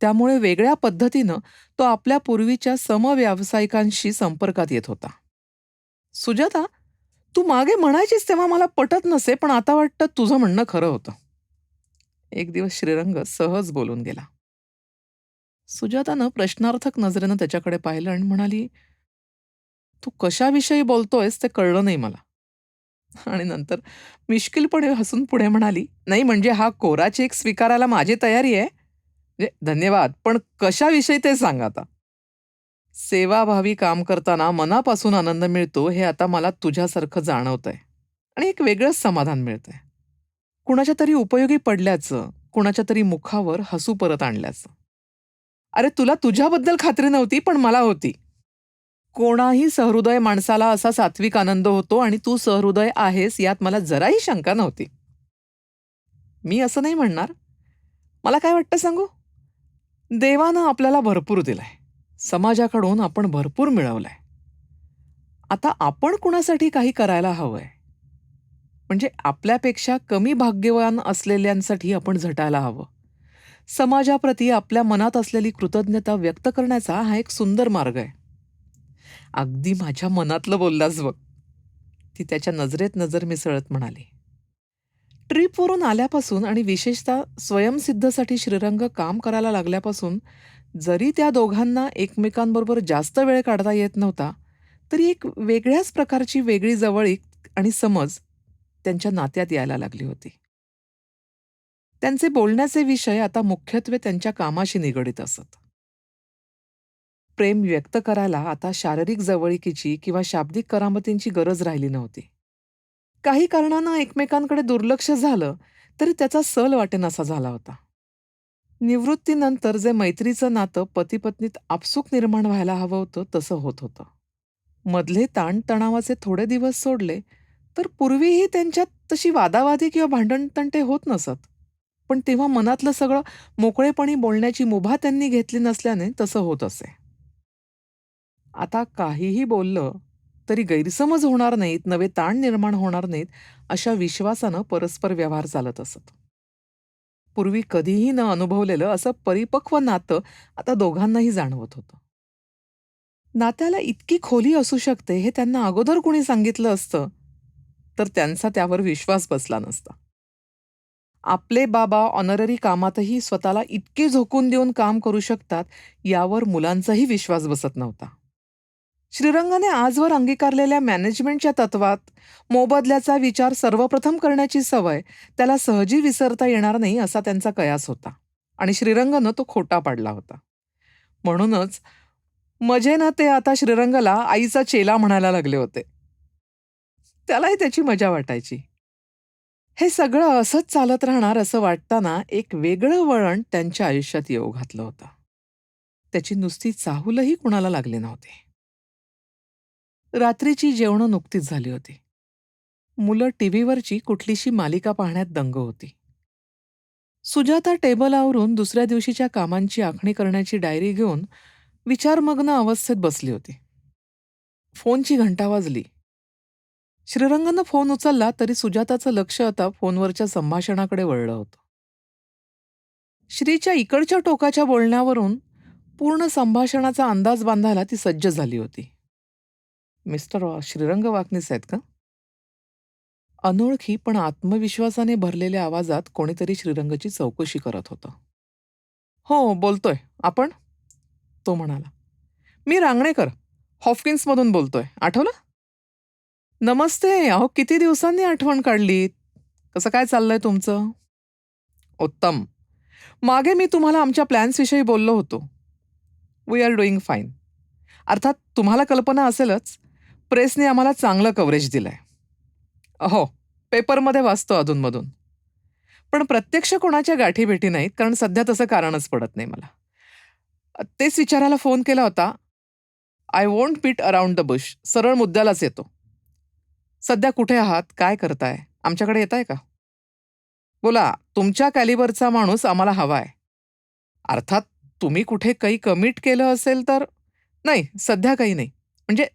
त्यामुळे वेगळ्या पद्धतीनं तो आपल्या पूर्वीच्या समव्यावसायिकांशी संपर्कात येत होता. सुजाता, तू मागे म्हणायचीस तेव्हा मला पटत नसे, पण आता वाटतं तुझं म्हणणं खरं होतं. एक दिवस श्रीरंग सहज बोलून गेला. सुजातानं प्रश्नार्थक नजरेनं त्याच्याकडे पाहिलं आणि म्हणाली, तू कशाविषयी बोलतोयस ते कळलं नाही मला. आणि नंतर मिश्किलपणे हसून पुढे म्हणाली, नाही म्हणजे हा कोरा चेक स्वीकारायला माझी तयारी आहे. धन्यवाद, पण कशाविषयी ते सांग आता. सेवाभावी काम करताना मनापासून आनंद मिळतो हे आता मला तुझ्यासारखं जाणवतंय आणि एक वेगळंच समाधान मिळतंय. कुणाच्या तरी उपयोगी पडल्याचं, कुणाच्या तरी मुखावर हसू परत आणल्याचं. अरे तुला तुझ्याबद्दल खात्री नव्हती, पण मला होती. कोणाही सहृदय माणसाला असा सात्विक आनंद होतो आणि तू सहृदय आहेस यात मला जराही शंका नव्हती. मी असं नाही म्हणणार. मला काय वाटतं सांगू? देवानं आपल्याला भरपूर दिलंय. समाजाकडून आपण भरपूर मिळवलंय. आता आपण कुणासाठी काही करायला हवंय. म्हणजे आपल्यापेक्षा कमी भाग्यवान असलेल्यांसाठी आपण झटायला हवं. समाजाप्रती आपल्या मनात असलेली कृतज्ञता व्यक्त करण्याचा हा एक सुंदर मार्ग आहे. अगदी माझ्या मनातलं बोललास बघ, ती त्याच्या नजरेत नजर मिसळत म्हणाली. ट्रीपवरून आल्यापासून आणि विशेषतः स्वयंसिद्धसाठी श्रीरंग काम करायला लागल्यापासून जरी त्या दोघांना एकमेकांबरोबर जास्त वेळ काढता येत नव्हता, तरी एक वेगळ्याच प्रकारची वेगळी जवळीक आणि समज त्यांच्या नात्यात यायला लागली होती. त्यांचे बोलण्याचे विषय आता मुख्यत्वे त्यांच्या कामाशी निगडीत असत. प्रेम व्यक्त करायला आता शारीरिक जवळीकीची किंवा शाब्दिक करामतींची गरज राहिली नव्हती. काही कारणानं एकमेकांकडे दुर्लक्ष झालं तरी त्याचा सल वाटेनासा झाला होता. निवृत्तीनंतर जे मैत्रीचं नातं पती-पत्नीत आपसूक निर्माण व्हायला हवं होतं तसं होत होतं. मधले ताणतणावाचे थोडे दिवस सोडले तर पूर्वीही त्यांच्यात तशी वादावादी किंवा भांडणतंटे होत नसत. पण तेव्हा मनातलं सगळं मोकळेपणी बोलण्याची मुभा त्यांनी घेतली नसल्याने तसं होत असे. आता काहीही बोललं तरी गैरसमज होणार नाहीत, नवे ताण निर्माण होणार नाहीत, अशा विश्वासानं परस्पर व्यवहार चालत असत. पूर्वी कधीही न अनुभवलेलं असं परिपक्व नातं आता दोघांनाही जाणवत होतं. नात्याला इतकी खोली असू शकते हे त्यांना अगोदर कुणी सांगितलं असतं तर त्यांचा त्यावर विश्वास बसला नसता. आपले बाबा ऑनररी कामातही स्वतःला इतके झोकून देऊन काम करू शकतात यावर मुलांचाही विश्वास बसत नव्हता. श्रीरंगाने आजवर अंगीकारलेल्या मॅनेजमेंटच्या तत्वात मोबदल्याचा विचार सर्वप्रथम करण्याची सवय त्याला सहजी विसरता येणार नाही असा त्यांचा कयास होता आणि श्रीरंगनं तो खोटा पाडला होता. म्हणूनच मजेनं ते आता श्रीरंगाला आईचा चेला म्हणायला लागले होते. त्यालाही त्याची मजा वाटायची. हे सगळं असंच चालत राहणार असं वाटताना एक वेगळं वळण त्यांच्या आयुष्यात येऊ घातलं होतं. त्याची नुसती चाहूलही कुणाला लागले नव्हते. रात्रीची जेवणं नुकतीच झाली होती. मुलं टीव्हीवरची कुठलीशी मालिका पाहण्यात दंग होती. सुजाता टेबल आवरून दुसऱ्या दिवशीच्या कामांची आखणी करण्याची डायरी घेऊन विचारमग्न अवस्थेत बसली होती. फोनची घंटा वाजली. श्रीरंगानं फोन उचलला तरी सुजाताचं लक्ष आता फोनवरच्या संभाषणाकडे वळलं होतं. श्रीच्या इकडच्या टोकाच्या बोलण्यावरून पूर्ण संभाषणाचा अंदाज बांधायला ती सज्ज झाली होती. मिस्टर श्रीरंग वाकनीस आहेत का? अनोळखी पण आत्मविश्वासाने भरलेल्या आवाजात कोणीतरी श्रीरंगची चौकशी करत होतं. हो बोलतोय. आपण? तो म्हणाला. मी रांगणेकर, हॉफकिन्समधून बोलतोय. आठवलं? नमस्ते. अहो किती दिवसांनी आठवण काढलीत. कसं काय चाललंय तुमचं? उत्तम. मागे मी तुम्हाला आमच्या प्लॅन्सविषयी बोललो होतो. We are doing fine. अर्थात तुम्हाला कल्पना असेलच, प्रेसने आम्हाला चांगलं कव्हरेज दिलंय. हो, पेपरमध्ये वाचतो अधूनमधून. पण प्रत्यक्ष कोणाच्या गाठीभेटी नाहीत, कारण सध्या तसं कारणच पडत नाही मला. तेच विचारायला फोन केला होता. I won't beat around the bush. सरळ मुद्द्यालाच येतो. सध्या कुठे आहात? काय करताय? आमच्याकडे येताय का? बोला, तुमच्या कॅलिबरचा माणूस आम्हाला हवाय. अर्थात तुम्ही कुठे काही कमिट केलं असेल तर? नाही, सध्या काही नाही. म्हणजे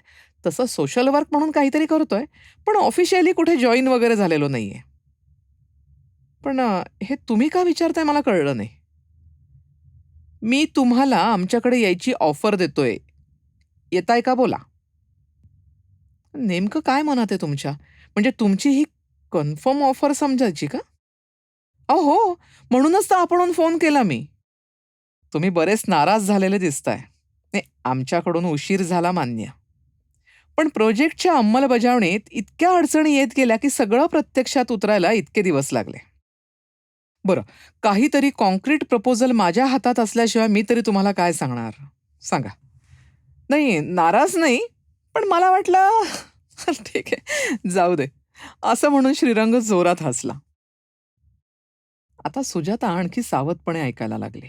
तसं सोशल वर्क म्हणून काहीतरी करतोय, पण ऑफिशियली कुठे जॉईन वगैरे झालेलो नाहीये. पण हे तुम्ही का विचारताय मला कळलं नाही. मी तुम्हाला आमच्याकडे यायची ऑफर देतोय. येताय का बोला. नेमकं काय मनात आहे तुमच्या? म्हणजे तुमची ही कन्फर्म ऑफर समजायची का? हो, म्हणूनच तर आपणहून फोन केला मी. तुम्ही बरेच नाराज झालेले दिसताय. नाही, आमच्याकडून उशीर झाला मान्य. पण प्रोजेक्टच्या अंमलबजावणीत इतक्या अडचणी येत गेल्या की सगळं प्रत्यक्षात उतरायला इतके दिवस लागले. बरं, काहीतरी कॉन्क्रीट प्रपोजल माझ्या हातात असल्याशिवाय मी तरी तुम्हाला काय सांगणार? सांगा. नाही, नाराज नाही, पण मला वाटलं ठीक आहे, जाऊ दे. असं म्हणून श्रीरंग जोरात हसला. आता सुजाता आणखी सावधपणे ऐकायला लागली.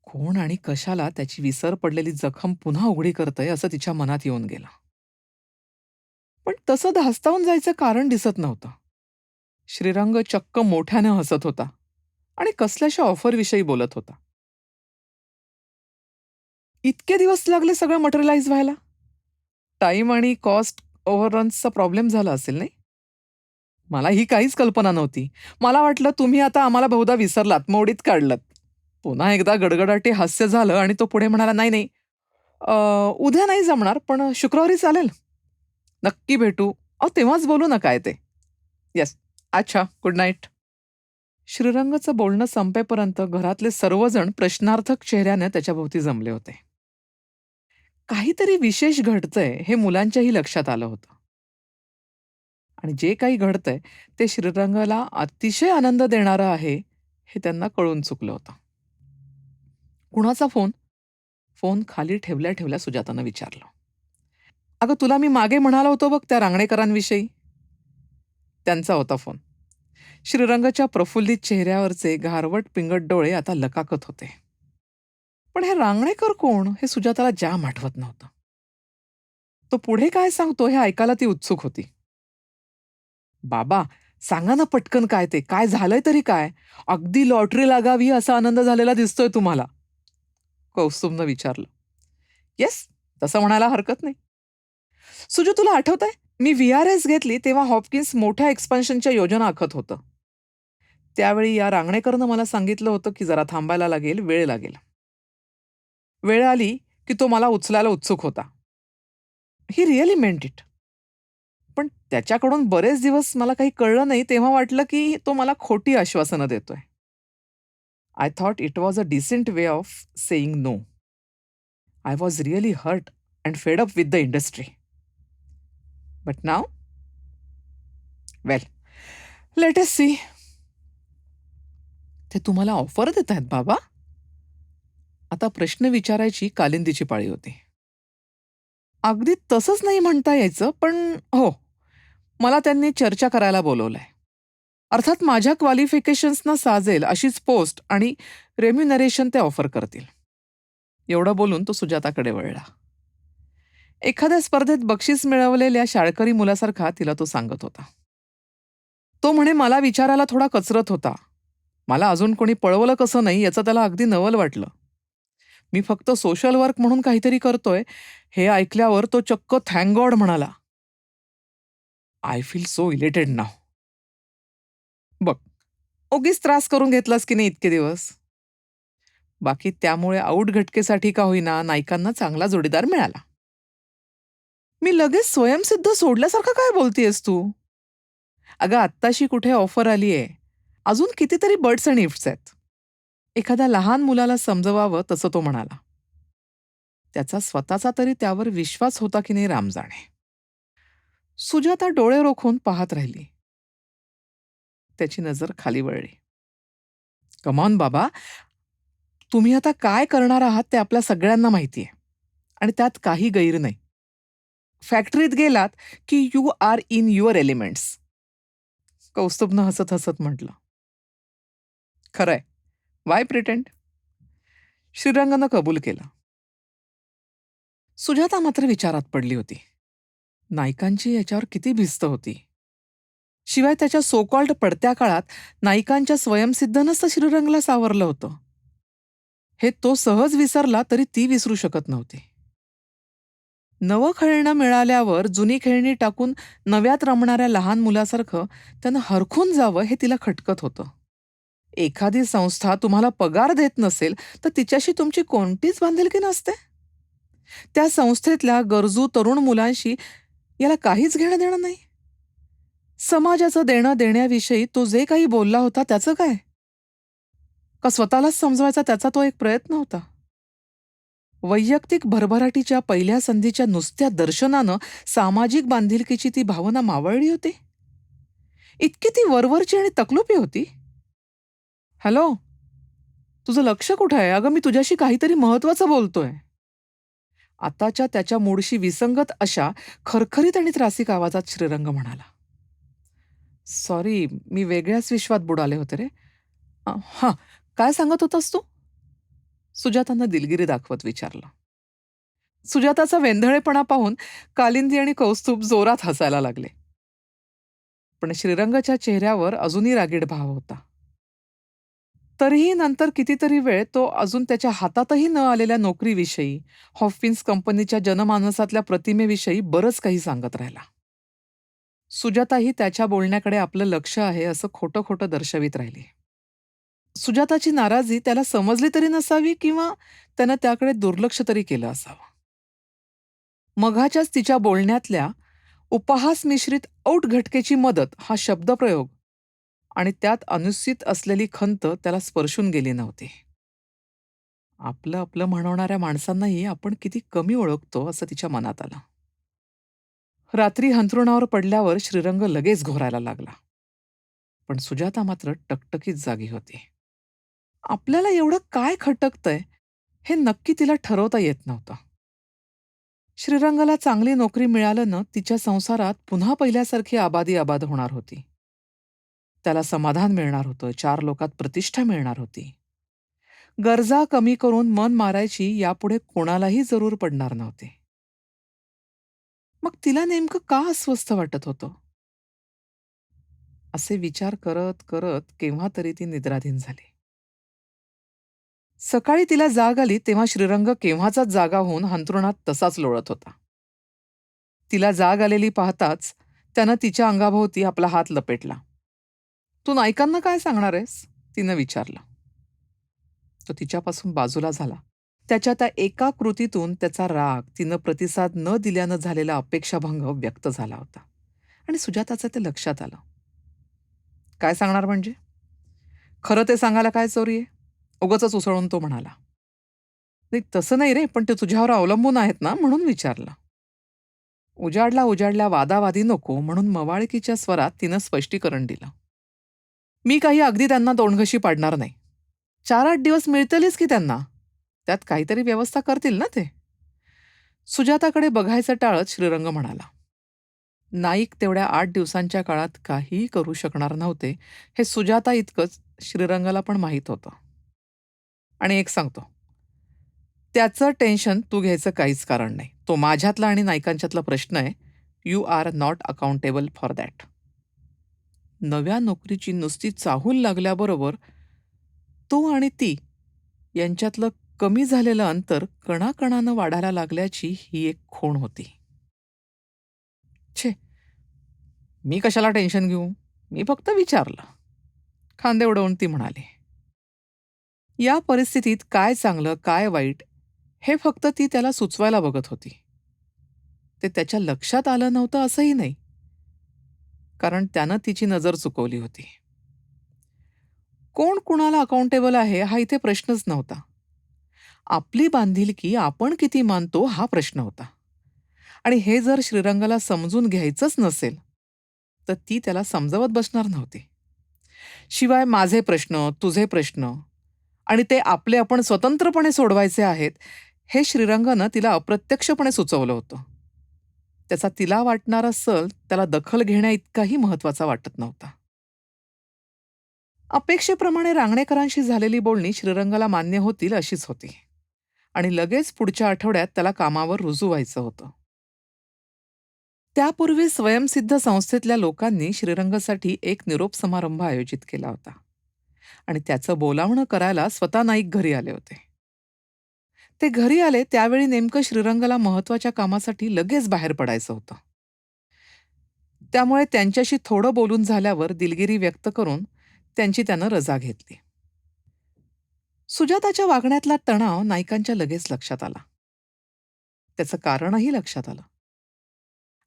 कोण आणि कशाला त्याची विसर पडलेली जखम पुन्हा उघडी करतंय असं तिच्या मनात येऊन गेलं. पण तसं धास्तावून जायचं कारण दिसत नव्हतं. श्रीरंग चक्क मोठ्याने हसत होता आणि कसल्याशा ऑफरविषयी बोलत होता. इतके दिवस लागले सगळं मटेरियलाइज व्हायला? टाइम आणि कॉस्ट ओव्हररन्सचा प्रॉब्लेम झाला असेल नाही? मला ही काहीच कल्पना नव्हती. मला वाटलं तुम्ही आता आम्हाला बहुधा विसरलात, मोडीत काढलत. पुन्हा एकदा गडगडाटी हास्य झालं आणि तो पुढे म्हणाला, नाही नाही, उद्या नाही जमणार, पण शुक्रवारी चालेल. नक्की भेटू. तेव्हाच बोलू ना काय ते. येस. अच्छा, गुड नाईट. श्रीरंगचं बोलणं संपेपर्यंत घरातले सर्वजण प्रश्नार्थक चेहऱ्याने त्याच्याभोवती जमले होते. काहीतरी विशेष घडतंय हे मुलांच्याही लक्षात आलं होतं. आणि जे काही घडतंय ते श्रीरंगाला अतिशय आनंद देणारं आहे हे त्यांना कळून चुकलं होतं. कुणाचा फोन? फोन खाली ठेवल्या ठेवल्या सुजातानं विचारलं. अगं, तुला मी मागे म्हणालो होतो बघ त्या रांगणेकरांविषयी. त्यांचा होता फोन. श्रीरंगाच्या प्रफुल्लित चेहऱ्यावरचे गारवट पिंगट डोळे आता लकाकत होते. पण हे रांगणेकर कोण हे सुजाताला जाम आठवत नव्हतं. तो पुढे काय सांगतो हे ऐकायला ती उत्सुक होती. बाबा, सांगा ना पटकन काय ते, काय झालंय तरी काय? अगदी लॉटरी लागावी असा आनंद झालेला दिसतोय तुम्हाला. कौस्तुभनं विचारलं. येस, तसं म्हणायला हरकत नाही. सुजू, तुला आठवतंय? मी VRS घेतली तेव्हा हॉपकिन्स मोठ्या एक्सपान्शनच्या योजना आखत होतं. त्यावेळी या रांगणेकरनं मला सांगितलं होतं की जरा थांबायला लागेल, वेळ लागेल. वेळ आली की तो मला उचलायला उत्सुक होता. ही रिअली मेंट इट. पण त्याच्याकडून बरेच दिवस मला काही कळलं नाही तेव्हा वाटलं की तो मला खोटी आश्वासनं देतोय. I thought it was a decent way of saying no. I was really hurt and fed up with the industry. But now, well, let us see. ते तुम्हाला ऑफर देत आहेत बाबा? आता प्रश्न विचारायची कालिंदीची पाळी होती. अगदी तसंच नाही म्हणता यायचं, पण हो, मला त्यांनी चर्चा करायला बोलवलंय. अर्थात माझ्या क्वालिफिकेशन्सना साजेल अशीच पोस्ट आणि रेम्युनरेशन ते ऑफर करतील. एवढं बोलून तो सुजाताकडे वळला. एखाद्या स्पर्धेत बक्षीस मिळवलेल्या शाळकरी मुलासारखा तिला तो सांगत होता. तो म्हणे मला विचारायला थोडा कचरत होता. मला अजून कोणी पळवलं कसं नाही याचं त्याला अगदी नवल वाटलं. मी फक्त सोशल वर्क म्हणून काहीतरी करतोय हे ऐकल्यावर तो चक्क थँक गॉड म्हणाला. आय फील सो इलेटेड नाव. बघ, उगीच त्रास करून घेतलास की नाही इतके दिवस. बाकी त्यामुळे आऊट घटकेसाठी का होईना नायकांना चांगला जोडीदार मिळाला. मी लगेच स्वयंसिद्ध सोडल्यासारखं काय बोलतेयस तू? अगं, आत्ताशी कुठे ऑफर आलीये. अजून कितीतरी बर्ड्स आणि इफ्ट्स आहेत. एखाद्या लहान मुलाला समजवावं तसं तो म्हणाला. त्याचा स्वतःचा तरी त्यावर विश्वास होता की नाही राम जाणे. सुजाता डोळे रोखून पाहत राहिली. त्याची नजर खाली वळली. कमॉन बाबा, तुम्ही आता काय करणार आहात ते आपल्या सगळ्यांना माहितीये आणि त्यात काही गैर नाही. फॅक्टरीत गेलात की you are in your elements. कौस्तुभनं हसत हसत म्हटलं. खरंय, वाय प्रिटेंड? श्रीरंगनं कबूल केलं. सुजाता मात्र विचारात पडली होती. नायकांची याच्यावर किती भिस्त होती. शिवाय त्याच्या सोकॉल्ड पडत्या काळात नायिकांच्या स्वयंसिद्धनंच तर श्रीरंगला सावरलं होतं. हे तो सहज विसरला तरी ती विसरू शकत नव्हती. नवं खेळणं मिळाल्यावर जुनी खेळणी टाकून नव्यात रमणाऱ्या लहान मुलासारखं त्यानं हरखून जावं हे तिला खटकत होतं. एखादी संस्था तुम्हाला पगार देत नसेल तर तिच्याशी तुमची कोणतीच बांधिलकी नसते. त्या संस्थेतल्या गरजू तरुण मुलांशी याला काहीच घेणं देणं नाही. समाजाचं देणं देण्याविषयी तो जे काही बोलला होता त्याचं काय? का स्वतःलाच समजवायचा त्याचा तो एक प्रयत्न होता? वैयक्तिक भरभराटीच्या पहिल्या संधीच्या नुसत्या दर्शनानं सामाजिक बांधिलकीची ती भावना मावळली होती. इतकी ती वरवरची आणि तकलुपी होती. हॅलो, तुझं लक्ष कुठं आहे? अगं, मी तुझ्याशी काहीतरी महत्वाचं बोलतोय. आताच्या त्याच्या मूडशी विसंगत अशा खरखरीत आणि त्रासिक आवाजात श्रीरंग म्हणाला. सॉरी, मी वेगळ्याच विश्वात बुडाले होते रे. हां, काय सांगत होतास तू? सुजातानं दिलगिरी दाखवत विचारलं. सुजाताचा वेंधळेपणा पाहून कालिंदी आणि कौस्तुभ जोरात हसायला लागले. पण श्रीरंगाच्या चेहऱ्यावर अजूनही रागीट भाव होता. तरीही नंतर कितीतरी वेळ तो अजून त्याच्या हातातही न आलेल्या नोकरीविषयी, हॉपकिन्स कंपनीच्या जनमानसातल्या प्रतिमेविषयी बरंच काही सांगत राहिला. सुजाताही त्याच्या बोलण्याकडे आपलं लक्ष आहे असं खोटं खोटं दर्शवित राहिली. सुजाताची नाराजी त्याला समजली तरी नसावी किंवा त्यानं त्याकडे दुर्लक्ष तरी केलं असावं. मघाच्याच तिच्या बोलण्यातल्या उपहास मिश्रित औट घटकेची मदत हा शब्दप्रयोग आणि त्यात अनुस्यूत असलेली खंत त्याला स्पर्शून गेली नव्हती. आपलं आपलं म्हणवणाऱ्या माणसांनाही आपण किती कमी ओळखतो असं तिच्या मनात आलं. रात्री अंथरुणावर पडल्यावर श्रीरंग लगेच घोरायला लागला. पण सुजाता मात्र टकटकीत जागी होती. आपल्याला एवढं काय खटकतंय हे नक्की तिला ठरवता येत नव्हतं. श्रीरंगाला चांगली नोकरी मिळाल्यानं तिच्या संसारात पुन्हा पहिल्यासारखी आबादी आबाद होणार होती. त्याला समाधान मिळणार होतं, 4 लोकात प्रतिष्ठा मिळणार होती. गरजा कमी करून मन मारायची यापुढे कोणालाही जरूर पडणार नव्हते. मग तिला नेमकं का अस्वस्थ वाटत होतं? असे विचार करत करत केव्हा तरी ती निद्राधीन झाली. सकाळी तिला जाग आली तेव्हा श्रीरंग केव्हाचाच जागा होऊन अंथरुणात तसाच लोळत होता. तिला जाग आलेली पाहताच त्यानं तिच्या अंगाभोवती आपला हात लपेटला. "तू नायकांना काय सांगणार आहेस?" तिनं विचारलं. तो तिच्यापासून बाजूला झाला. त्याच्या त्या एका कृतीतून त्याचा राग, तिनं प्रतिसाद न दिल्यानं झालेला अपेक्षाभंग व्यक्त झाला होता. आणि सुजाताचं ते लक्षात आलं. "काय सांगणार म्हणजे? खरं ते सांगायला काय चोरी आहे?" उगाचच उसळून तो म्हणाला. "नाही तसं नाही रे, पण ते तुझ्यावर अवलंबून आहेत ना म्हणून विचारलं." उजाडल्या वादावादी नको म्हणून मवाळकीच्या स्वरात तिनं स्पष्टीकरण दिलं. "मी काही अगदी त्यांना तोंडघशी पाडणार नाही. 4-8 दिवस मिळतीलच की त्यांना. त्यात काहीतरी व्यवस्था करतील ना ते." सुजाताकडे बघायचं टाळत श्रीरंग म्हणाला. नाईक तेवढ्या 8 दिवसांच्या काळात काहीही करू शकणार नव्हते हे सुजाता इतकंच श्रीरंगाला पण माहीत होतं. आणि एक सांगतो, त्याचं टेन्शन तू घ्यायचं काहीच कारण नाही. तो माझ्यातला आणि नाईकांच्यातला प्रश्न आहे. You are not accountable for that. नव्या नोकरीची नुसती चाहूल लागल्याबरोबर तो आणि ती यांच्यातलं कमी झालेलं अंतर कणाकणानं वाढायला लागल्याची ही एक खूण होती. छे, मी कशाला टेन्शन घेऊ? मी फक्त विचारलं. खांदे उडवून ती म्हणाली. या परिस्थितीत काय चांगलं काय वाईट हे फक्त ती त्याला सुचवायला बघत होती. ते त्याच्या लक्षात आलं नव्हतं असंही नाही, कारण त्यानं तिची नजर चुकवली होती. कोण कुणाला अकाउंटेबल आहे हा इथे प्रश्नच नव्हता. आपली बांधिलकी आपण किती मानतो हा प्रश्न होता. आणि हे जर श्रीरंगाला समजून घ्यायचंच नसेल तर ती त्याला समजवत बसणार नव्हती. शिवाय माझे प्रश्न, तुझे प्रश्न आणि ते आपले आपण स्वतंत्रपणे सोडवायचे आहेत हे श्रीरंगानं तिला अप्रत्यक्षपणे सुचवलं होतं. त्याचा तिला वाटणारा सल त्याला दखल घेण्याइतकाही महत्वाचा वाटत नव्हता. अपेक्षेप्रमाणे रांगणेकरांशी झालेली बोलणी श्रीरंगाला मान्य होतील अशीच होती. आणि लगेच पुढच्या आठवड्यात त्याला कामावर रुजू व्हायचं होतं. त्यापूर्वी स्वयंसिद्ध संस्थेतल्या लोकांनी श्रीरंगासाठी एक निरोप समारंभ आयोजित केला होता. आणि त्याचं बोलावणं करायला स्वतः नाईक घरी आले होते. ते घरी आले त्यावेळी नेमकं श्रीरंगाला महत्वाच्या कामासाठी लगेच बाहेर पडायचं होतं. त्यामुळे त्यांच्याशी थोडं बोलून झाल्यावर दिलगिरी व्यक्त करून त्यांची त्यानं रजा घेतली. सुजाताच्या वागण्यातला तणाव नाईकांच्या लगेच लक्षात आला. त्याचं कारणही लक्षात आलं.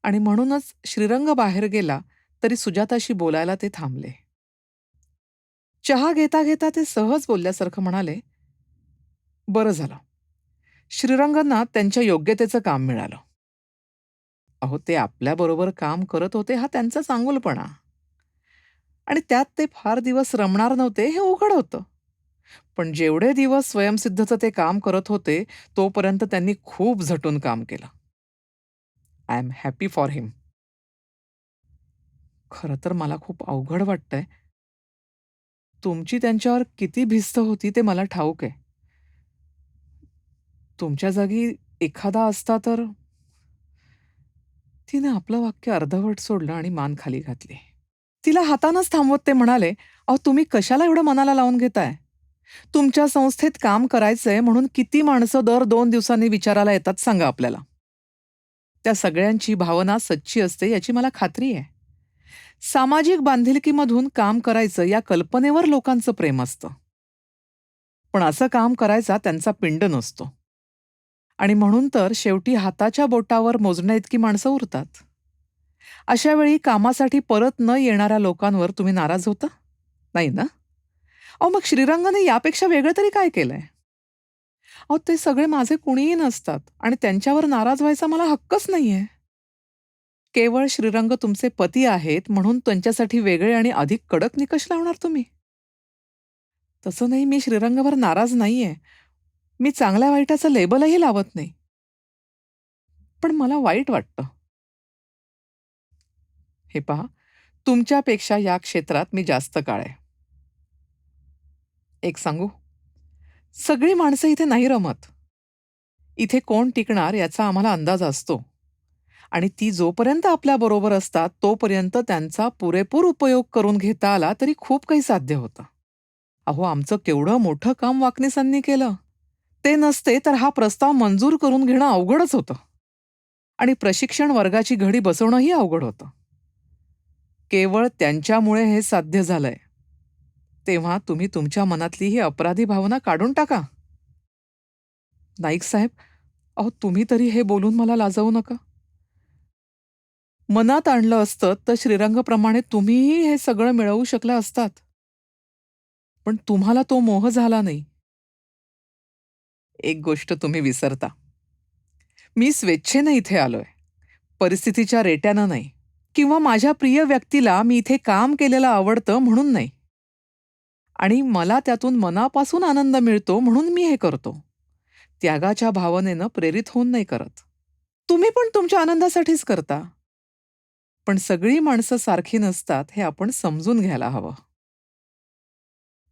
आणि म्हणूनच श्रीरंग बाहेर गेला तरी सुजाताशी बोलायला ते थांबले. चहा घेता घेता ते सहज बोलल्यासारखं म्हणाले, "बरं झालं. श्रीरंगांना त्यांच्या योग्यतेचं काम मिळालं. अहो ते आपल्याबरोबर काम करत होते हा त्यांचा चांगुलपणा. आणि त्यात ते फार दिवस रमणार नव्हते हे उघड होतं. पण जेवढे दिवस स्वयंसिद्धचं ते काम करत होते तोपर्यंत त्यांनी खूप झटून काम केलं. आय एम हॅपी फॉर हिम." खरं तर मला खूप अवघड वाटतंय. तुमची त्यांच्यावर किती भिस्त होती ते मला ठाऊक आहे. तुमच्या जागी एखादा असता तर. तिने आपलं वाक्य अर्धवट सोडलं आणि मान खाली घातली. तिला हातानंच थांबवत ते म्हणाले, "अहो तुम्ही कशाला एवढं मनाला लावून घेताय? तुमच्या संस्थेत काम करायचंय म्हणून किती माणसं दर 2 दिवसांनी विचारायला येतात सांगा आपल्याला. त्या सगळ्यांची भावना सच्ची असते याची मला खात्री आहे. सामाजिक बांधिलकीमधून काम करायचं या कल्पनेवर लोकांचं प्रेम असतं. पण असं काम करायचा त्यांचा पिंड नसतो. आणि म्हणून तर शेवटी हाताच्या बोटावर मोजण्याइतकी माणसं उरतात. अशा वेळी कामासाठी परत न येणाऱ्या लोकांवर तुम्ही नाराज होता? नाही ना? अहो मग श्रीरंगाने यापेक्षा वेगळं तरी काय केलंय? अहो ते सगळे माझे कुणीही नसतात आणि त्यांच्यावर नाराज व्हायचा मला हक्कच नाहीये. केवळ श्रीरंग तुमचे पती आहेत म्हणून त्यांच्यासाठी वेगळे आणि अधिक कडक निकष लावणार तुम्ही? तसं नाही, मी श्रीरंगावर नाराज नाहीये. मी चांगल्या वाईटाचं लेबलही लावत नाही. पण मला वाईट वाटतं. हे पहा, तुमच्यापेक्षा या क्षेत्रात मी जास्त काळ आहे. एक सांगू? सगळी माणसं इथे नाही रमत. इथे कोण टिकणार याचा आम्हाला अंदाज असतो. आणि ती जोपर्यंत आपल्याबरोबर असतात तोपर्यंत त्यांचा पुरेपूर उपयोग करून घेता आला तरी खूप काही साध्य होतं. अहो, आमचं केवढं मोठं काम वाकनिसांनी केलं. ते नसते तर हा प्रस्ताव मंजूर करून घेणं अवघडच होतं. आणि प्रशिक्षण वर्गाची घडी बसवणंही अवघड होतं. केवळ त्यांच्यामुळे हे साध्य झालंय. तेव्हा तुम्ही तुमच्या मनातली ही अपराधी भावना काढून टाका. नाईक साहेब, अहो तुम्ही तरी हे बोलून मला लाजवू नका. मनात आणलं असतं तर श्रीरंगप्रमाणे तुम्हीही हे सगळं मिळवू शकला असतात. पण तुम्हाला तो मोह झाला नाही. एक गोष्ट तुम्ही विसरता. मी स्वेच्छेनं इथे आलोय. परिस्थितीच्या रेट्यानं नाही. किंवा माझ्या प्रिय व्यक्तीला मी इथे काम केलेलं आवडतं म्हणून नाही. आणि मला त्यातून मनापासून आनंद मिळतो म्हणून मी हे करतो. त्यागाच्या भावनेनं प्रेरित होऊन नाही करत. तुम्ही पण तुमच्या आनंदासाठीच करता. पण सगळी माणसं सारखी नसतात हे आपण समजून घ्यायला हवं.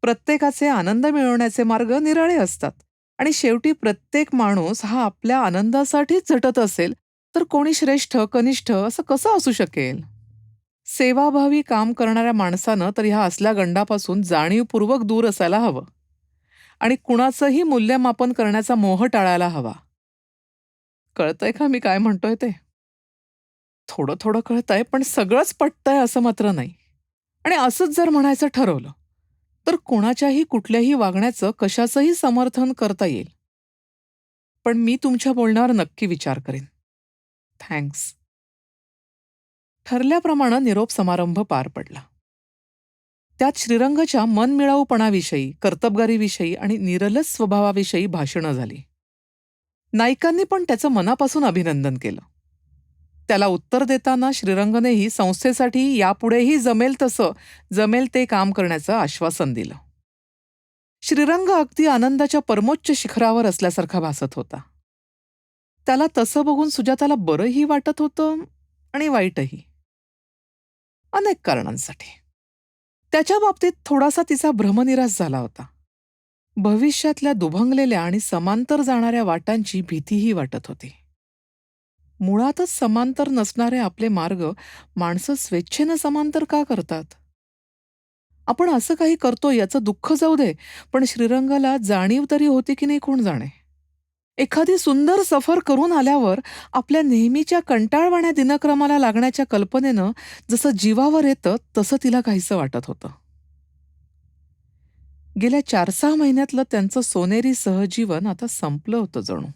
प्रत्येकाचे आनंद मिळवण्याचे मार्ग निराळे असतात आणि शेवटी प्रत्येक माणूस हा आपल्या आनंदासाठीच झटत असेल तर कोणी श्रेष्ठ कनिष्ठ असं कसं असू शकेल? सेवाभावी काम करणाऱ्या माणसानं तर ह्या असल्या गंडापासून जाणीवपूर्वक दूर असायला हवं आणि कुणाचंही मूल्यमापन करण्याचा मोह टाळायला हवा. कळतंय का मी काय म्हणतोय ते? थोडं थोडं कळतंय पण सगळंच पटतंय असं मात्र नाही. आणि असंच जर म्हणायचं ठरवलं तर कोणाच्याही कुठल्याही वागण्याचं कशाचंही समर्थन करता येईल. पण मी तुमच्या बोलण्यावर नक्की विचार करेन. थँक्स. ठरल्याप्रमाणे निरोप समारंभ पार पडला. त्यात श्रीरंगच्या मनमिळाऊपणाविषयी, कर्तबगारीविषयी आणि निरलस स्वभावाविषयी भाषणं झाली. नायकांनी पण त्याचं मनापासून अभिनंदन केलं. त्याला उत्तर देताना श्रीरंगनेही संस्थेसाठी यापुढेही जमेल तसं, जमेल ते काम करण्याचं आश्वासन दिलं. श्रीरंग अगदी आनंदाच्या परमोच्च शिखरावर असल्यासारखा भासत होता. त्याला तसं बघून सुजाताला बरंही वाटत होतं आणि वाईटही. अनेक कारणांसाठी. त्याच्या बाबतीत थोडासा तिचा भ्रमनिरास झाला होता. भविष्यातल्या दुभंगलेल्या आणि समांतर जाणाऱ्या वाटांची भीतीही वाटत होती. मुळातच समांतर नसणारे आपले मार्ग माणसं स्वेच्छेनं समांतर का करतात? आपण असं काही करतो याचं दुःख जाऊ दे, पण श्रीरंगाला जाणीव तरी होती की नाही कोण जाणे. एखादी सुंदर सफर करून आल्यावर आपल्या नेहमीच्या कंटाळवाण्या दिनक्रमाला लागण्याच्या कल्पनेनं जसं जीवावर येतं तसं तिला काहीसं वाटत होतं. गेल्या 4-6 महिन्यातलं त्यांचं सोनेरी सहजीवन आता संपलं होतं जणू.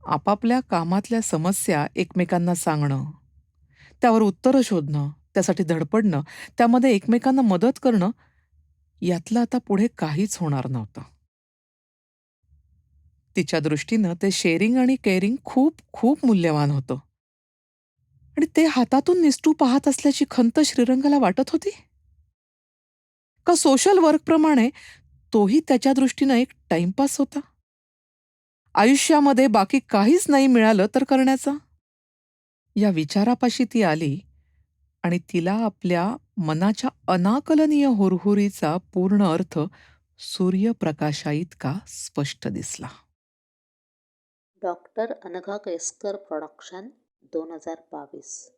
आपापल्या कामातल्या समस्या एकमेकांना सांगणं, त्यावर उत्तरं शोधणं, त्यासाठी धडपडणं, त्यामध्ये एकमेकांना मदत करणं, यातलं आता पुढे काहीच होणार नव्हतं. तिच्या दृष्टीनं ते शेअरिंग आणि केअरिंग खूप खूप मूल्यवान होतं. आणि ते हातातून निसटू पाहत असल्याची खंत श्रीरंगाला वाटत होती? का सोशल वर्कप्रमाणे तोही त्याच्या दृष्टीनं एक टाइमपास होता? आयुष्यामध्ये बाकी काहीच नाही मिळालं तर करण्याचा? या विचारापाशी ती आली आणि तिला आपल्या मनाच्या अनाकलनीय हुरहुरीचा पूर्ण अर्थ सूर्यप्रकाशाइतका स्पष्ट दिसला. Doctor Anagha Keskar production 2022